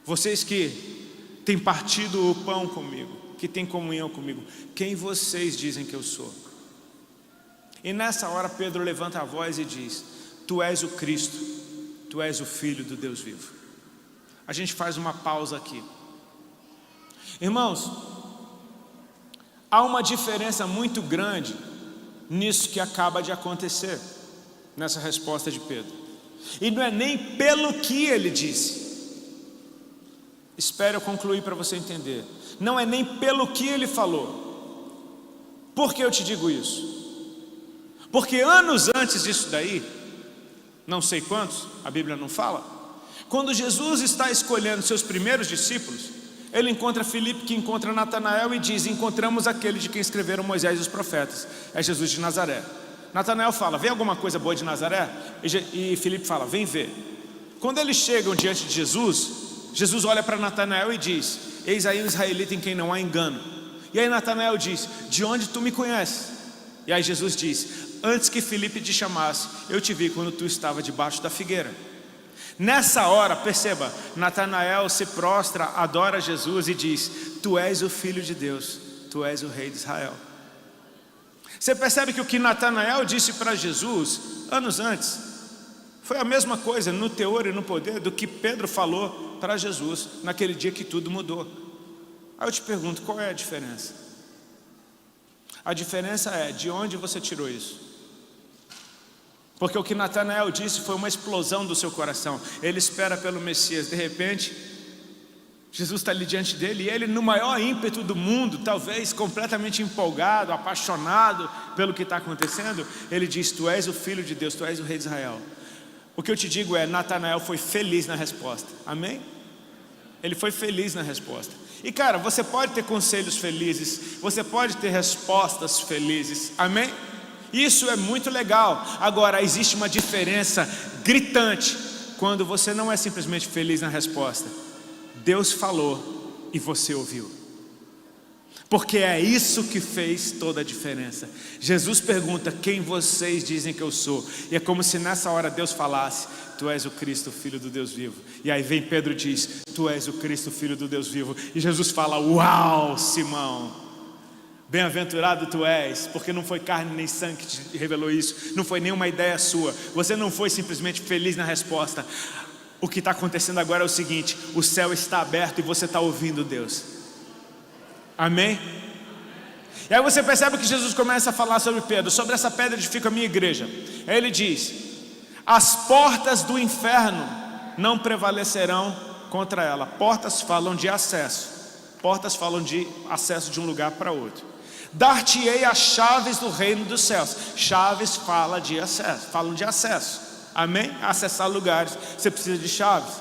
vocês que têm partido o pão comigo, que têm comunhão comigo, quem vocês dizem que eu sou? E nessa hora Pedro levanta a voz e diz, tu és o Cristo, tu és o Filho do Deus vivo. A gente faz uma pausa aqui. Irmãos, há uma diferença muito grande nisso que acaba de acontecer, nessa resposta de Pedro. E não é nem pelo que ele disse. Espero eu concluir para você entender. Não é nem pelo que ele falou. Por que eu te digo isso? Porque anos antes disso daí, não sei quantos, a Bíblia não fala, quando Jesus está escolhendo seus primeiros discípulos, ele encontra Filipe, que encontra Natanael e diz, encontramos aquele de quem escreveram Moisés e os profetas, é Jesus de Nazaré. Natanael fala, vem alguma coisa boa de Nazaré? E Filipe fala, vem ver. Quando eles chegam diante de Jesus, Jesus olha para Natanael e diz, eis aí um israelita em quem não há engano. E aí Natanael diz, de onde tu me conheces? E aí Jesus diz, antes que Filipe te chamasse, eu te vi quando tu estava debaixo da figueira. Nessa hora, perceba, Natanael se prostra, adora Jesus e diz, tu és o Filho de Deus, tu és o Rei de Israel. Você percebe que o que Natanael disse para Jesus, anos antes, foi a mesma coisa no teor e no poder do que Pedro falou para Jesus, naquele dia que tudo mudou. Aí eu te pergunto, qual é a diferença? A diferença é, de onde você tirou isso? Porque o que Natanael disse foi uma explosão do seu coração. Ele espera pelo Messias, de repente Jesus está ali diante dele, e ele no maior ímpeto do mundo, talvez completamente empolgado, apaixonado pelo que está acontecendo, ele diz, tu és o Filho de Deus, tu és o Rei de Israel. O que eu te digo é, Natanael foi feliz na resposta, amém? Ele foi feliz na resposta. E cara, você pode ter conselhos felizes, você pode ter respostas felizes, amém? Isso é muito legal. Agora, existe uma diferença gritante quando você não é simplesmente feliz na resposta. Deus falou e você ouviu. Porque é isso que fez toda a diferença. Jesus pergunta, quem vocês dizem que eu sou? E é como se nessa hora Deus falasse, tu és o Cristo, Filho do Deus vivo. E aí vem Pedro e diz, tu és o Cristo, Filho do Deus vivo. E Jesus fala, uau, Simão, bem-aventurado tu és, porque não foi carne nem sangue que te revelou isso, não foi nenhuma ideia sua, você não foi simplesmente feliz na resposta. O que está acontecendo agora é o seguinte, o céu está aberto e você está ouvindo Deus. Amém? E aí você percebe que Jesus começa a falar sobre Pedro: sobre essa pedra edifico a minha igreja. Aí ele diz: as portas do inferno não prevalecerão contra ela. Portas falam de acesso. Portas falam de acesso de um lugar para outro. Dar-te-ei as chaves do reino dos céus. Chaves falam de acesso. Amém? Acessar lugares, você precisa de chaves.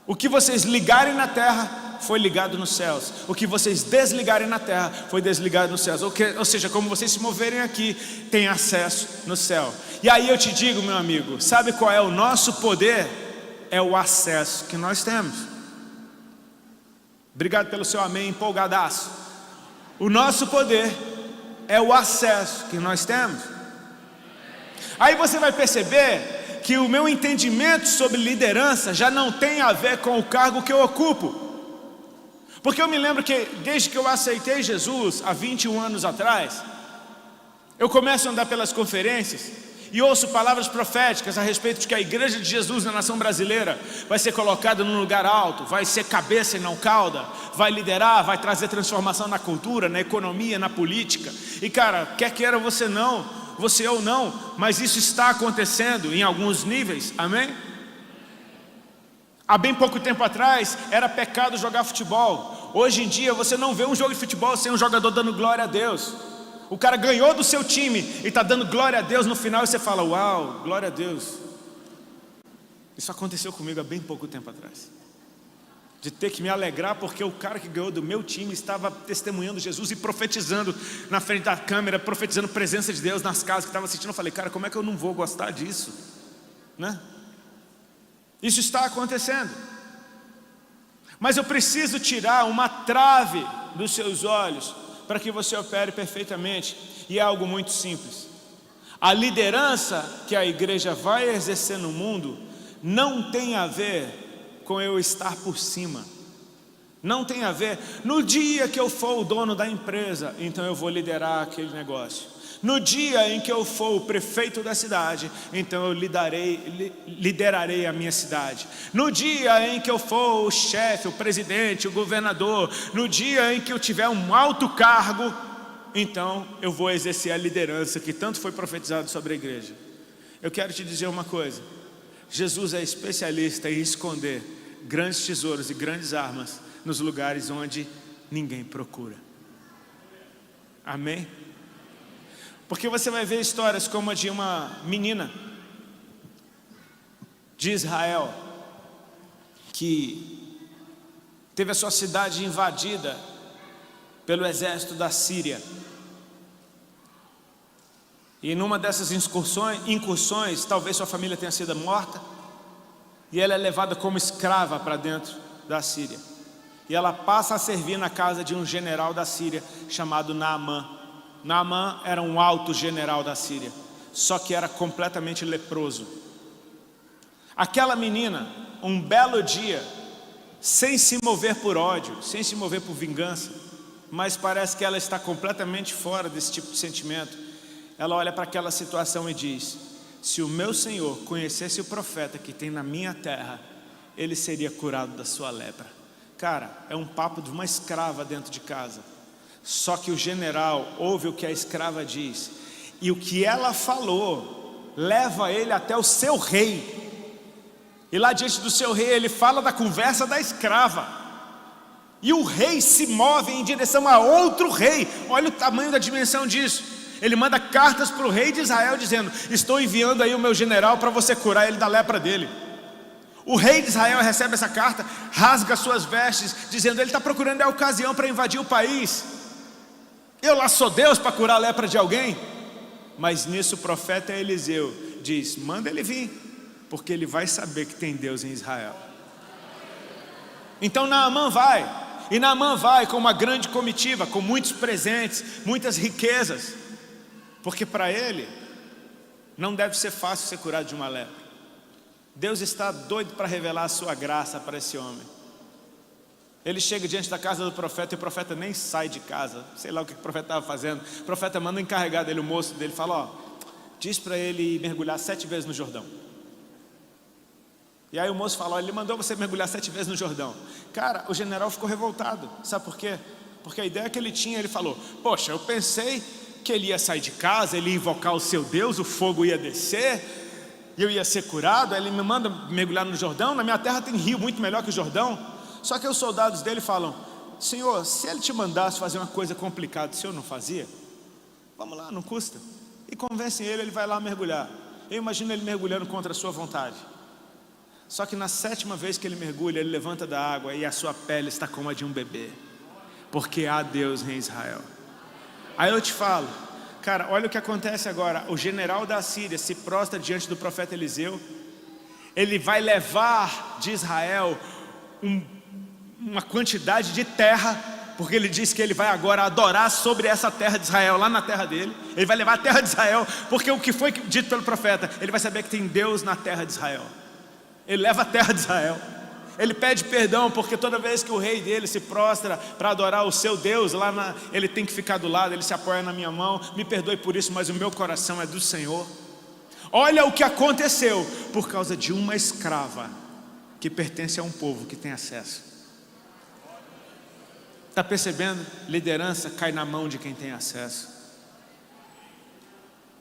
O que vocês ligarem na terra foi ligado nos céus. O que vocês desligarem na terra foi desligado nos céus. Ou seja, como vocês se moverem aqui, tem acesso no céu. E aí eu te digo, meu amigo, sabe qual é o nosso poder? É o acesso que nós temos. Obrigado pelo seu amém empolgadaço. O nosso poder é o acesso que nós temos. Aí você vai perceber que o meu entendimento sobre liderança já não tem a ver com o cargo que eu ocupo. Porque eu me lembro que desde que eu aceitei Jesus, há 21 anos atrás, eu começo a andar pelas conferências e ouço palavras proféticas a respeito de que a igreja de Jesus na nação brasileira vai ser colocada num lugar alto, vai ser cabeça e não cauda, vai liderar, vai trazer transformação na cultura, na economia, na política. E cara, quer queira você ou não, mas isso está acontecendo em alguns níveis, amém? Há bem pouco tempo atrás era pecado jogar futebol. Hoje em dia você não vê um jogo de futebol sem um jogador dando glória a Deus. O cara ganhou do seu time e está dando glória a Deus no final, e você fala: uau, glória a Deus. Isso aconteceu comigo há bem pouco tempo atrás, de ter que me alegrar porque o cara que ganhou do meu time estava testemunhando Jesus e profetizando na frente da câmera, profetizando a presença de Deus nas casas que estava assistindo. Eu falei: cara, como é que eu não vou gostar disso, né? Isso está acontecendo. Mas eu preciso tirar uma trave dos seus olhos para que você opere perfeitamente. E é algo muito simples. A liderança que a igreja vai exercer no mundo não tem a ver com eu estar por cima. Não tem a ver. No dia que eu for o dono da empresa, então eu vou liderar aquele negócio. No dia em que eu for o prefeito da cidade, então eu liderarei a minha cidade. No dia em que eu for o chefe, o presidente, o governador, no dia em que eu tiver um alto cargo, então eu vou exercer a liderança que tanto foi profetizado sobre a igreja. Eu quero te dizer uma coisa: Jesus é especialista em esconder grandes tesouros e grandes armas nos lugares onde ninguém procura. Amém? Porque você vai ver histórias como a de uma menina de Israel que teve a sua cidade invadida pelo exército da Síria. E numa dessas incursões, talvez sua família tenha sido morta, e ela é levada como escrava para dentro da Síria. E ela passa a servir na casa de um general da Síria chamado Naamã. Naamã era um alto general da Síria, só que era completamente leproso. Aquela menina, um belo dia, sem se mover por ódio, sem se mover por vingança, mas parece que ela está completamente fora desse tipo de sentimento. Ela olha para aquela situação e diz: se o meu Senhor conhecesse o profeta que tem na minha terra, ele seria curado da sua lepra. Cara, é um papo de uma escrava dentro de casa. Só que o general ouve o que a escrava diz, e o que ela falou leva ele até o seu rei. E lá diante do seu rei ele fala da conversa da escrava, e o rei se move em direção a outro rei. Olha o tamanho da dimensão disso. Ele manda cartas para o rei de Israel dizendo: estou enviando aí o meu general para você curar ele da lepra dele. O rei de Israel recebe essa carta, rasga suas vestes, dizendo: ele está procurando a ocasião para invadir o país. Eu lá sou Deus para curar a lepra de alguém? Mas nisso o profeta Eliseu diz: manda ele vir, porque ele vai saber que tem Deus em Israel. Então Naamã vai, e Naamã vai com uma grande comitiva, com muitos presentes, muitas riquezas, porque para ele não deve ser fácil ser curado de uma lepra. Deus está doido para revelar a sua graça para esse homem. Ele chega diante da casa do profeta e o profeta nem sai de casa. Sei lá o que o profeta estava fazendo. O profeta manda o encarregado dele, o moço dele, fala: ó, diz para ele mergulhar 7 vezes no Jordão. E aí o moço fala: ó, ele mandou você mergulhar 7 vezes no Jordão. Cara, o general ficou revoltado. Sabe por quê? Porque a ideia que ele tinha, ele falou: poxa, eu pensei que ele ia sair de casa, ele ia invocar o seu Deus, o fogo ia descer, e eu ia ser curado. Aí ele me manda mergulhar no Jordão. Na minha terra tem rio muito melhor que o Jordão. Só que os soldados dele falam: Senhor, se ele te mandasse fazer uma coisa complicada, o senhor não fazia? Vamos lá, não custa. E convencem ele, ele vai lá mergulhar. Eu imagino ele mergulhando contra a sua vontade. Só que na 7ª vez que ele mergulha, ele levanta da água e a sua pele está como a de um bebê, porque há Deus em Israel. Aí eu te falo, cara, olha o que acontece agora. O general da Síria se prostra diante do profeta Eliseu. Ele vai levar de Israel uma quantidade de terra, porque ele diz que ele vai agora adorar sobre essa terra de Israel, lá na terra dele. Ele vai levar a terra de Israel, porque o que foi dito pelo profeta, ele vai saber que tem Deus na terra de Israel. Ele leva a terra de Israel. Ele pede perdão, porque toda vez que o rei dele se prostra para adorar o seu Deus, ele tem que ficar do lado, ele se apoia na minha mão. Me perdoe por isso, mas o meu coração é do Senhor. Olha o que aconteceu, por causa de uma escrava que pertence a um povo que tem acesso. Está percebendo? Liderança cai na mão de quem tem acesso.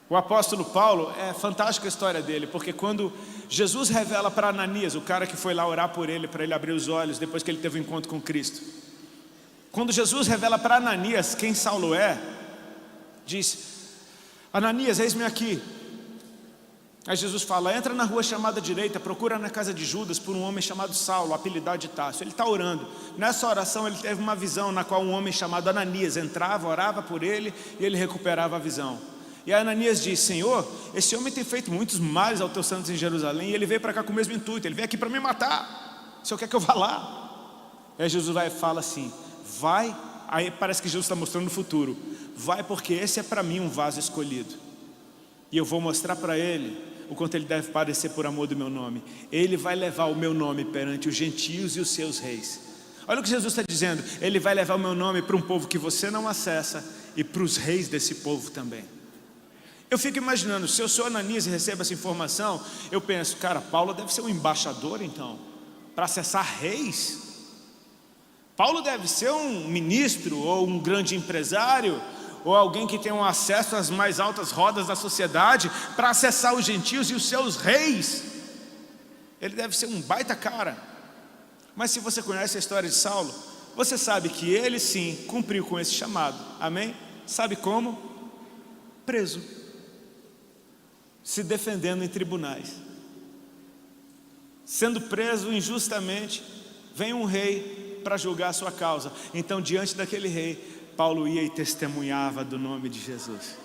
O apóstolo Paulo, é fantástica a história dele, porque quando Jesus revela para Ananias, o cara que foi lá orar por ele, para ele abrir os olhos, depois que ele teve um encontro com Cristo. Quando Jesus revela para Ananias quem Saulo é, diz: Ananias, eis-me aqui. Aí Jesus fala: entra na rua chamada direita, procura na casa de Judas por um homem chamado Saulo, apelidado de Tarso. Ele está orando. Nessa oração ele teve uma visão na qual um homem chamado Ananias entrava, orava por ele e ele recuperava a visão. E aí Ananias diz: Senhor, esse homem tem feito muitos males aos teus santos em Jerusalém, e ele veio para cá com o mesmo intuito, ele veio aqui para me matar. O senhor quer que eu vá lá? Aí Jesus vai e fala assim: vai. Aí parece que Jesus está mostrando o futuro. Vai, porque esse é para mim um vaso escolhido, e eu vou mostrar para ele o quanto ele deve padecer por amor do meu nome. Ele vai levar o meu nome perante os gentios e os seus reis. Olha o que Jesus está dizendo: ele vai levar o meu nome para um povo que você não acessa, e para os reis desse povo também. Eu fico imaginando, se eu sou Ananias e recebo essa informação, eu penso: cara, Paulo deve ser um embaixador então, para acessar reis. Paulo deve ser um ministro, ou um grande empresário, ou alguém que tem um acesso às mais altas rodas da sociedade, para acessar os gentios e os seus reis. Ele deve ser um baita cara. Mas se você conhece a história de Saulo, você sabe que ele sim cumpriu com esse chamado, amém? Sabe como? Preso, se defendendo em tribunais, sendo preso injustamente. Vem um rei para julgar a sua causa. Então, diante daquele rei, Paulo ia e testemunhava do nome de Jesus.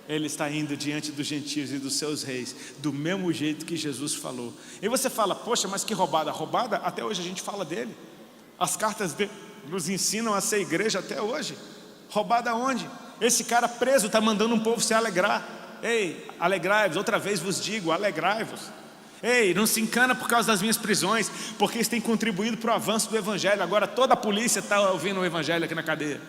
Ele está indo diante dos gentios e dos seus reis, do mesmo jeito que Jesus falou. E você fala: poxa, mas que roubada. Roubada, até hoje a gente fala dele. As cartas dele nos ensinam a ser igreja até hoje. Roubada onde? Esse cara preso está mandando um povo se alegrar. Ei, alegrai-vos, outra vez vos digo, alegrai-vos. Ei, não se encana por causa das minhas prisões, porque isso tem contribuído para o avanço do evangelho. Agora toda a polícia está ouvindo o evangelho aqui na cadeia.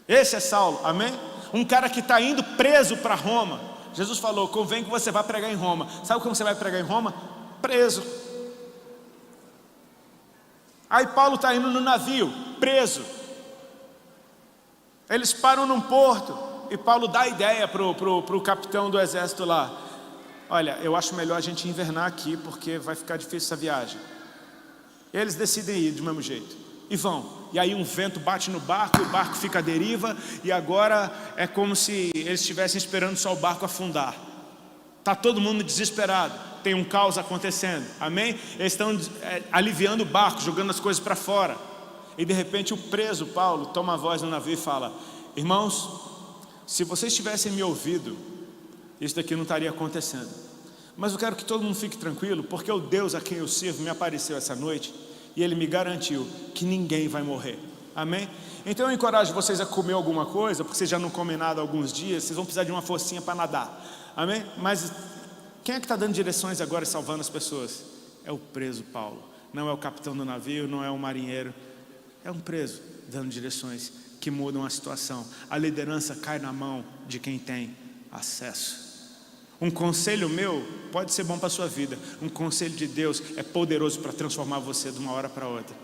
Esse é Saulo, amém? Um cara que está indo preso para Roma. Jesus falou: convém que você vá pregar em Roma. Sabe como você vai pregar em Roma? Preso. Aí Paulo está indo no navio, preso. Eles param num porto, e Paulo dá a ideia para o capitão do exército lá: olha, eu acho melhor a gente invernar aqui, porque vai ficar difícil essa viagem. Eles decidem ir do mesmo jeito, e vão. E aí um vento bate no barco, e o barco fica à deriva, e agora é como se eles estivessem esperando só o barco afundar. Está todo mundo desesperado, tem um caos acontecendo, amém? Eles estão aliviando o barco, jogando as coisas para fora. E de repente o preso Paulo toma a voz no navio e fala: irmãos, se vocês tivessem me ouvido, isso daqui não estaria acontecendo. Mas eu quero que todo mundo fique tranquilo, porque o Deus a quem eu sirvo me apareceu essa noite, e Ele me garantiu que ninguém vai morrer, amém? Então eu encorajo vocês a comer alguma coisa, porque vocês já não comem nada há alguns dias, vocês vão precisar de uma forcinha para nadar, amém? Mas quem é que está dando direções agora e salvando as pessoas? É o preso Paulo, não é o capitão do navio, não é o marinheiro, é um preso dando direções que mudam a situação. A liderança cai na mão de quem tem acesso. Um conselho meu pode ser bom para a sua vida. Um conselho de Deus é poderoso para transformar você de uma hora para outra.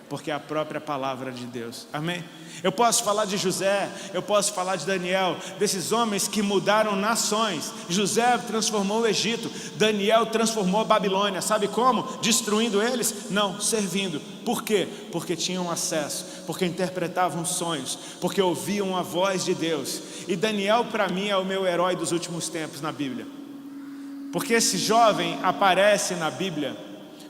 porque é a própria palavra de Deus. Amém? Eu posso falar de José, eu posso falar de Daniel, desses homens que mudaram nações. José transformou o Egito, Daniel transformou a Babilônia. Sabe como? Destruindo eles? Não, servindo. Por quê? Porque tinham acesso, porque interpretavam sonhos, porque ouviam a voz de Deus. E Daniel, para mim, é o meu herói dos últimos tempos na Bíblia, porque esse jovem aparece na Bíblia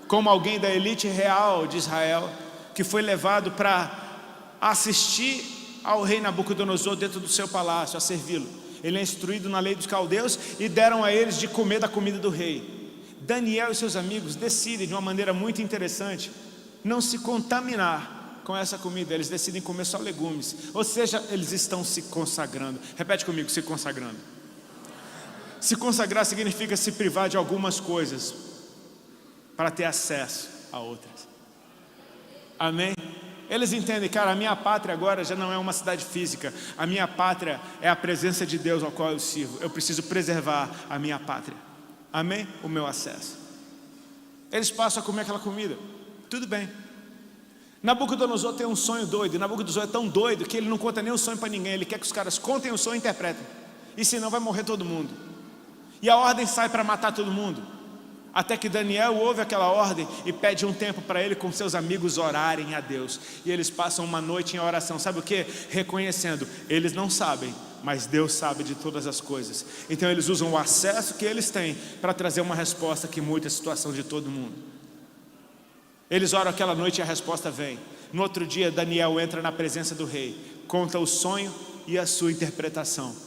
como alguém da elite real de Israel, que foi levado para assistir ao rei Nabucodonosor dentro do seu palácio, a servi-lo. Ele é instruído na lei dos caldeus e deram a eles de comer da comida do rei. Daniel e seus amigos decidem de uma maneira muito interessante não se contaminar com essa comida. Eles decidem comer só legumes, ou seja, eles estão se consagrando. Repete comigo: se consagrando. Se consagrar significa se privar de algumas coisas para ter acesso a outras. Amém? Eles entendem, cara, a minha pátria agora já não é uma cidade física. A minha pátria é a presença de Deus ao qual eu sirvo. Eu preciso preservar a minha pátria. Amém? O meu acesso. Eles passam a comer aquela comida. Tudo bem. Nabucodonosor tem um sonho doido. E Nabucodonosor é tão doido que ele não conta nem o sonho para ninguém. Ele quer que os caras contem o sonho e interpretem. E senão vai morrer todo mundo. E a ordem sai para matar todo mundo. Até que Daniel ouve aquela ordem e pede um tempo para ele com seus amigos orarem a Deus. E eles passam uma noite em oração. Sabe o que? Reconhecendo, eles não sabem, mas Deus sabe de todas as coisas. Então eles usam o acesso que eles têm para trazer uma resposta que muda a situação de todo mundo. Eles oram aquela noite e a resposta vem. No outro dia, Daniel entra na presença do rei, conta o sonho e a sua interpretação.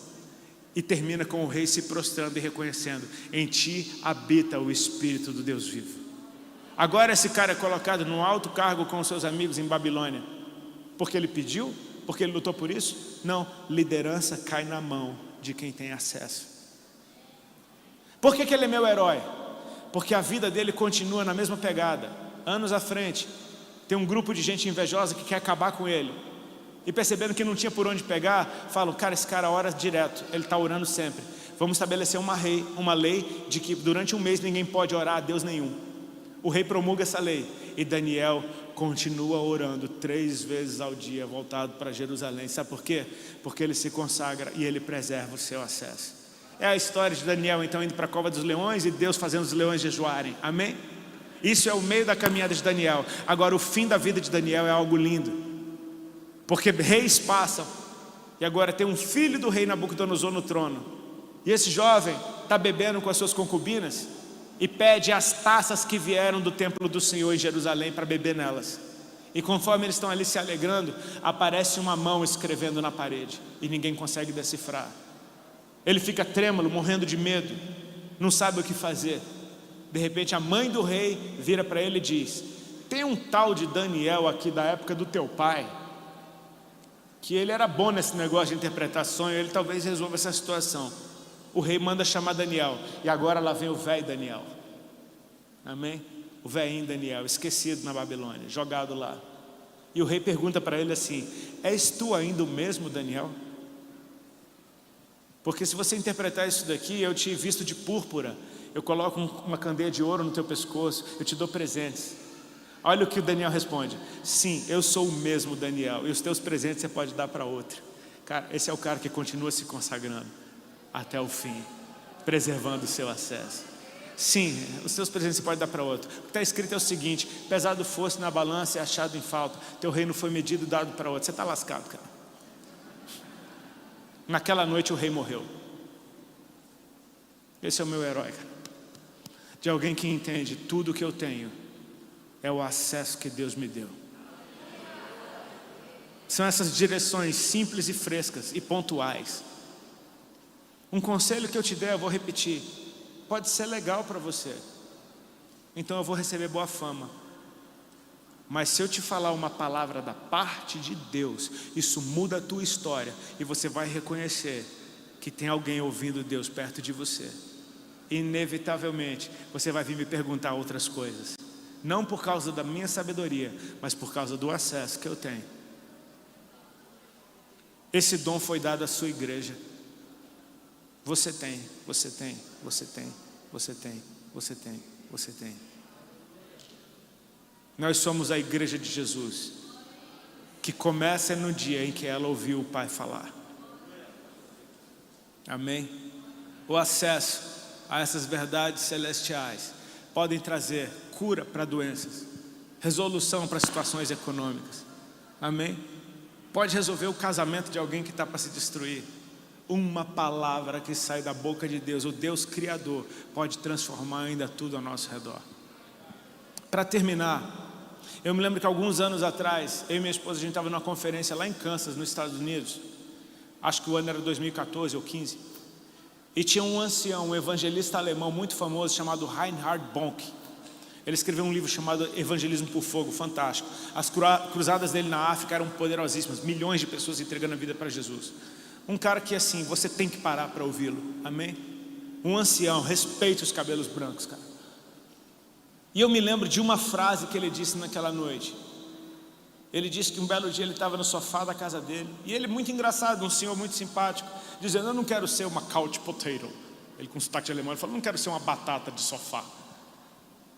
E termina com o rei se prostrando e reconhecendo: em ti habita o Espírito do Deus vivo. Agora esse cara é colocado no alto cargo com os seus amigos em Babilônia. Porque ele pediu? Porque ele lutou por isso? Não, liderança cai na mão de quem tem acesso. Por que ele é meu herói? Porque a vida dele continua na mesma pegada. Anos à frente, tem um grupo de gente invejosa que quer acabar com ele. E percebendo que não tinha por onde pegar, falam: cara, esse cara ora direto, ele está orando sempre. Vamos estabelecer uma lei de que durante um mês ninguém pode orar a Deus nenhum. O rei promulga essa lei. E Daniel continua orando 3 vezes ao dia, voltado para Jerusalém. Sabe por quê? Porque ele se consagra e ele preserva o seu acesso. É a história de Daniel então indo para a cova dos leões e Deus fazendo os leões jejuarem. Amém? Isso é o meio da caminhada de Daniel. Agora o fim da vida de Daniel é algo lindo. Porque reis passam, e agora tem um filho do rei Nabucodonosor no trono. E esse jovem está bebendo com as suas concubinas e pede as taças que vieram do templo do Senhor em Jerusalém para beber nelas. E conforme eles estão ali se alegrando, aparece uma mão escrevendo na parede e ninguém consegue decifrar. Ele fica trêmulo, morrendo de medo, não sabe o que fazer. De repente a mãe do rei vira para ele e diz: tem um tal de Daniel aqui da época do teu pai, que ele era bom nesse negócio de interpretar sonho, ele talvez resolva essa situação. O rei manda chamar Daniel, e agora lá vem o velho Daniel. Amém? O velhinho Daniel, esquecido na Babilônia, jogado lá. E o rei pergunta para ele assim: és tu ainda o mesmo Daniel? Porque se você interpretar isso daqui, eu te visto de púrpura, eu coloco uma candeia de ouro no teu pescoço, eu te dou presentes. Olha o que o Daniel responde: sim, eu sou o mesmo Daniel, e os teus presentes você pode dar para outro. Cara, esse é o cara que continua se consagrando até o fim, preservando o seu acesso. Sim, os seus presentes você pode dar para outro. O que está escrito é o seguinte: pesado fosse na balança e achado em falta, teu reino foi medido e dado para outro. Você está lascado, cara. Naquela noite o rei morreu. Esse é o meu herói, cara. De alguém que entende: tudo que eu tenho é o acesso que Deus me deu. São essas direções simples e frescas e pontuais. Um conselho que eu te der, eu vou repetir. Pode ser legal para você, então eu vou receber boa fama. Mas se eu te falar uma palavra da parte de Deus, isso muda a tua história. E você vai reconhecer que tem alguém ouvindo Deus perto de você. Inevitavelmente, você vai vir me perguntar outras coisas. Não por causa da minha sabedoria, mas por causa do acesso que eu tenho. Esse dom foi dado à sua igreja. Você tem, você tem, você tem, você tem, você tem, você tem. Nós somos a igreja de Jesus, que começa no dia em que ela ouviu o Pai falar. Amém? O acesso a essas verdades celestiais podem trazer cura para doenças, resolução para situações econômicas. Amém? Pode resolver o casamento de alguém que está para se destruir. Uma palavra que sai da boca de Deus, o Deus Criador, pode transformar ainda tudo ao nosso redor. Para terminar, eu me lembro que alguns anos atrás, eu e minha esposa, a gente estava numa conferência lá em Kansas, nos Estados Unidos. Acho que o ano era 2014 ou 15. E tinha um ancião, um evangelista alemão muito famoso, chamado Reinhard Bonk. Ele escreveu um livro chamado Evangelismo por Fogo, fantástico. As cruzadas dele na África eram poderosíssimas, milhões de pessoas entregando a vida para Jesus. Um cara que assim, você tem que parar para ouvi-lo, amém? Um ancião, respeite os cabelos brancos, cara. E eu me lembro de uma frase que ele disse naquela noite. Ele disse que um belo dia ele estava no sofá da casa dele, e ele muito engraçado, um senhor muito simpático, dizendo: eu não quero ser uma couch potato. Ele com sotaque alemão, ele falou: não quero ser uma batata de sofá.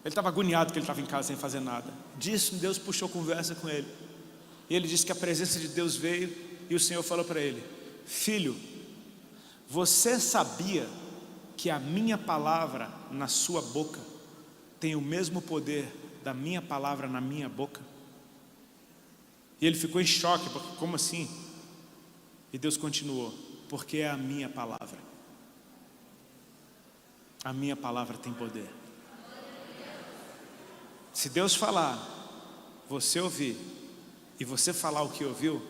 Ele estava agoniado que ele estava em casa sem fazer nada. Disso, Deus puxou conversa com ele. E ele disse que a presença de Deus veio, e o Senhor falou para ele: filho, você sabia que a minha palavra na sua boca tem o mesmo poder da minha palavra na minha boca? E ele ficou em choque, porque como assim? E Deus continuou: porque é a minha palavra. A minha palavra tem poder. Se Deus falar, você ouvir, e você falar o que ouviu,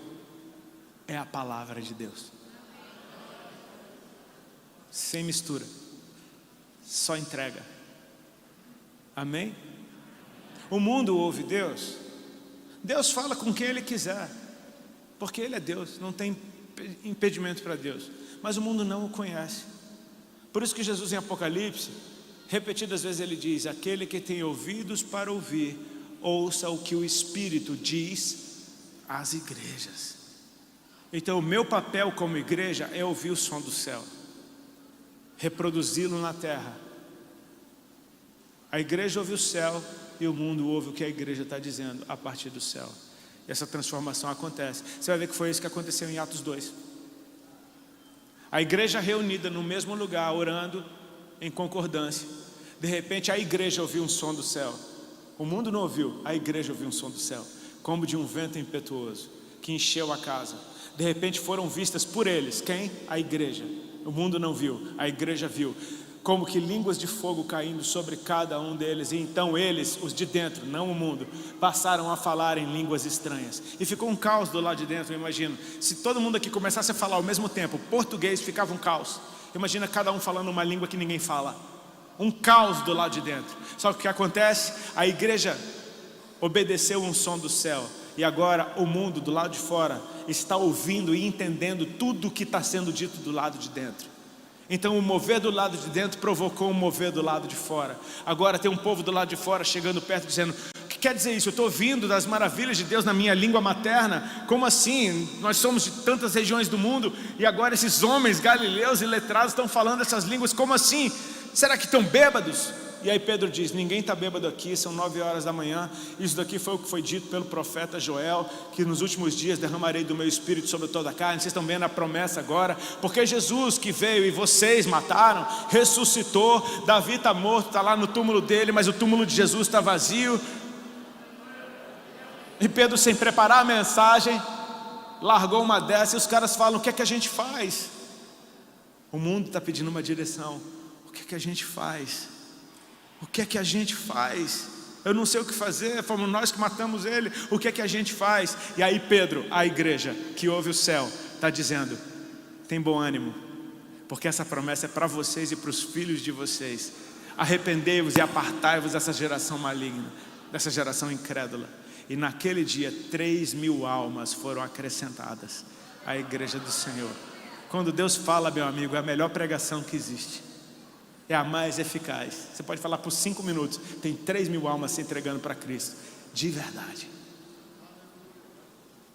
é a palavra de Deus. Sem mistura, só entrega. Amém? O mundo ouve Deus. Deus fala com quem Ele quiser, porque Ele é Deus, não tem impedimento para Deus. Mas o mundo não o conhece. Por isso que Jesus em Apocalipse, repetidas vezes ele diz: aquele que tem ouvidos para ouvir, ouça o que o Espírito diz às igrejas. Então o meu papel como igreja é ouvir o som do céu, reproduzi-lo na terra. A igreja ouve o céu e o mundo ouve o que a igreja está dizendo a partir do céu. E essa transformação acontece. Você vai ver que foi isso que aconteceu em Atos 2. A igreja reunida no mesmo lugar, orando em concordância. De repente a igreja ouviu um som do céu. O mundo não ouviu, a igreja ouviu um som do céu, como de um vento impetuoso, que encheu a casa. De repente foram vistas por eles. Quem? A igreja. O mundo não viu, a igreja viu. Como que línguas de fogo caindo sobre cada um deles. E então eles, os de dentro, não o mundo, passaram a falar em línguas estranhas. E ficou um caos do lado de dentro, eu imagino. Se todo mundo aqui começasse a falar ao mesmo tempo português, ficava um caos. Imagina cada um falando uma língua que ninguém fala. Um caos do lado de dentro. Só que o que acontece? A igreja obedeceu um som do céu. E agora o mundo do lado de fora está ouvindo e entendendo tudo o que está sendo dito do lado de dentro. Então o mover do lado de dentro provocou um mover do lado de fora. Agora tem um povo do lado de fora chegando perto dizendo: o que quer dizer isso? Eu estou ouvindo das maravilhas de Deus na minha língua materna. Como assim? Nós somos de tantas regiões do mundo e agora esses homens galileus e letrados estão falando essas línguas. Como assim? Será que estão bêbados? E aí Pedro diz: ninguém está bêbado aqui, são 9 horas da manhã. Isso daqui foi o que foi dito pelo profeta Joel, que nos últimos dias derramarei do meu espírito sobre toda a carne. Vocês estão vendo a promessa agora, porque Jesus que veio e vocês mataram, ressuscitou. Davi está morto, está lá no túmulo dele, mas o túmulo de Jesus está vazio. E Pedro, sem preparar a mensagem, largou uma dessa. E os caras falam: o que é que a gente faz? O mundo está pedindo uma direção. O que é que a gente faz? O que é que a gente faz? Eu não sei o que fazer, fomos nós que matamos ele. O que é que a gente faz? E aí Pedro, a igreja que ouve o céu, está dizendo: tem bom ânimo, porque essa promessa é para vocês e para os filhos de vocês. Arrependei-vos e apartai-vos dessa geração maligna, dessa geração incrédula. E naquele dia 3.000 almas foram acrescentadas à igreja do Senhor. Quando Deus fala, meu amigo, é a melhor pregação que existe. É a mais eficaz. Você pode falar por 5 minutos, tem 3.000 almas se entregando para Cristo, de verdade.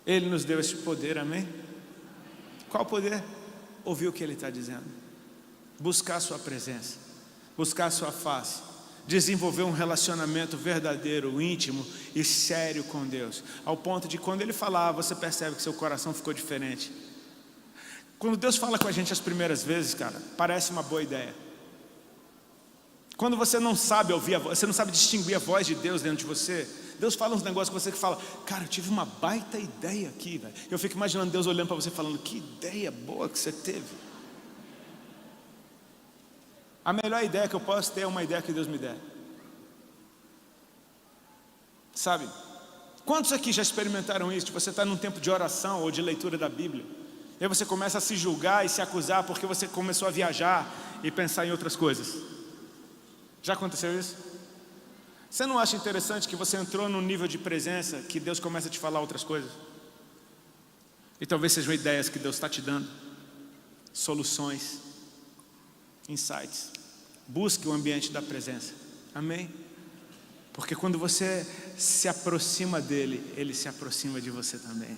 Ele nos deu esse poder, amém? Qual poder? Ouvir o que Ele está dizendo, buscar a sua presença, buscar a sua face, desenvolver um relacionamento verdadeiro, íntimo e sério com Deus, ao ponto de quando Ele falar, você percebe que seu coração ficou diferente. Quando Deus fala com a gente as primeiras vezes, cara, parece uma boa ideia. Quando você não sabe ouvir a voz, você não sabe distinguir a voz de Deus dentro de você, Deus fala uns negócios com você que fala, cara, eu tive uma baita ideia aqui, velho. Eu fico imaginando Deus olhando para você falando, que ideia boa que você teve. A melhor ideia que eu posso ter é uma ideia que Deus me der. Sabe? Quantos aqui já experimentaram isso? Você está num tempo de oração ou de leitura da Bíblia, e aí você começa a se julgar e se acusar porque você começou a viajar e pensar em outras coisas. Já aconteceu isso? Você não acha interessante que você entrou num nível de presença que Deus começa a te falar outras coisas? E talvez sejam ideias que Deus está te dando, soluções, insights. Busque o ambiente da presença. Amém? Porque quando você se aproxima dele, ele se aproxima de você também.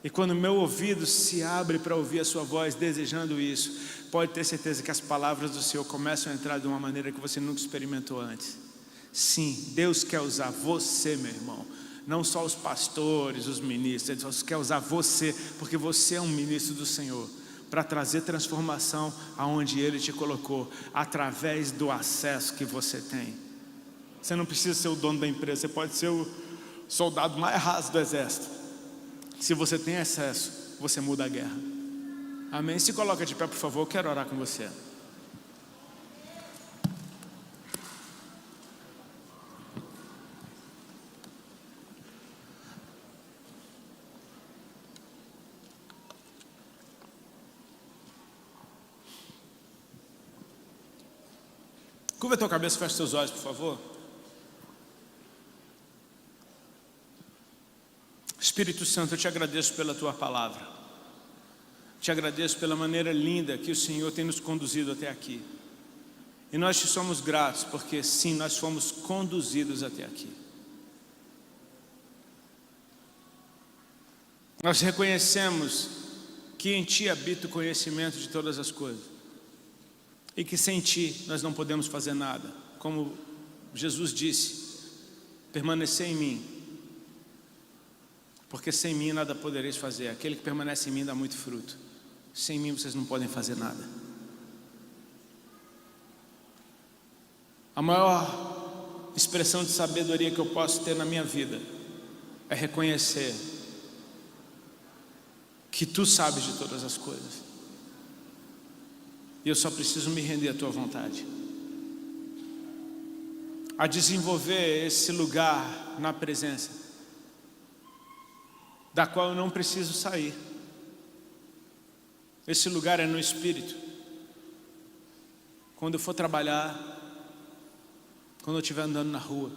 E quando o meu ouvido se abre para ouvir a sua voz, desejando isso, pode ter certeza que as palavras do Senhor começam a entrar de uma maneira que você nunca experimentou antes. Sim, Deus quer usar você, meu irmão. Não só os pastores, os ministros, Deus quer usar você, porque você é um ministro do Senhor, para trazer transformação aonde Ele te colocou, através do acesso que você tem. Você não precisa ser o dono da empresa, você pode ser o soldado mais raso do exército. Se você tem acesso, você muda a guerra. Amém? Se coloca de pé, por favor, eu quero orar com você. Curva a tua cabeça e fecha seus olhos, por favor. Espírito Santo, eu te agradeço pela tua palavra. Te agradeço pela maneira linda que o Senhor tem nos conduzido até aqui. E nós te somos gratos, porque sim, nós fomos conduzidos até aqui. Nós reconhecemos que em Ti habita o conhecimento de todas as coisas. E que sem Ti nós não podemos fazer nada. Como Jesus disse, permanecer em mim. Porque sem mim nada podereis fazer. Aquele que permanece em mim dá muito fruto. Sem mim vocês não podem fazer nada. A maior expressão de sabedoria que eu posso ter na minha vida é reconhecer que Tu sabes de todas as coisas. E eu só preciso me render à Tua vontade. A desenvolver esse lugar na presença, da qual eu não preciso sair. Esse lugar é no Espírito. Quando eu for trabalhar, quando eu estiver andando na rua,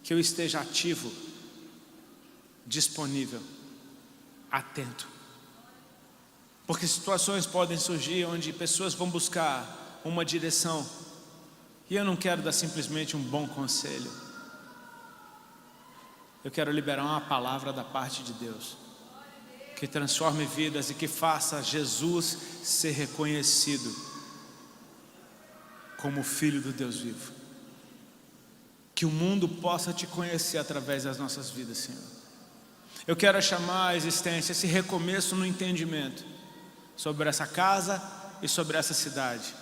que eu esteja ativo, disponível, atento. Porque situações podem surgir onde pessoas vão buscar uma direção, e eu não quero dar simplesmente um bom conselho. Eu quero liberar uma palavra da parte de Deus, que transforme vidas e que faça Jesus ser reconhecido como Filho do Deus vivo. Que o mundo possa Te conhecer através das nossas vidas, Senhor. Eu quero chamar à existência esse recomeço no entendimento sobre essa casa e sobre essa cidade.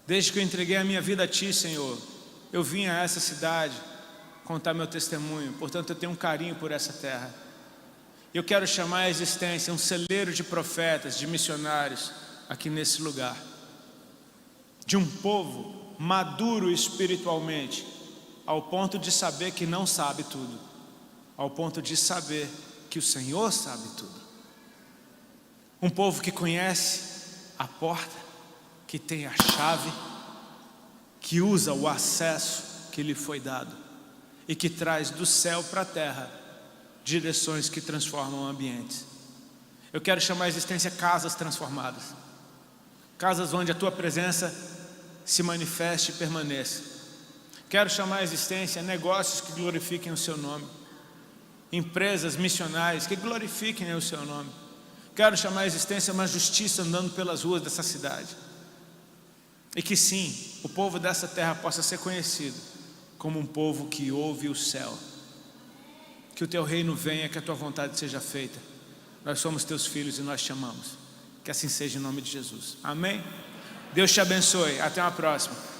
Desde que eu entreguei a minha vida a Ti, Senhor, eu vim a essa cidade contar meu testemunho, portanto eu tenho um carinho por essa terra. Eu quero chamar à existência um celeiro de profetas, de missionários aqui nesse lugar, de um povo maduro espiritualmente, ao ponto de saber que não sabe tudo, ao ponto de saber que o Senhor sabe tudo. Um povo que conhece a porta, que tem a chave, que usa o acesso que lhe foi dado e que traz do céu para a terra direções que transformam ambientes. Eu quero chamar à existência casas transformadas, casas onde a Tua presença se manifeste e permaneça. Quero chamar à existência negócios que glorifiquem o Seu nome, empresas missionárias que glorifiquem o Seu nome. Quero chamar à existência uma justiça andando pelas ruas dessa cidade. E que sim, o povo dessa terra possa ser conhecido como um povo que ouve o céu. Que o teu reino venha, que a tua vontade seja feita. Nós somos teus filhos e nós te amamos. Que assim seja em nome de Jesus. Amém? Deus te abençoe. Até uma próxima.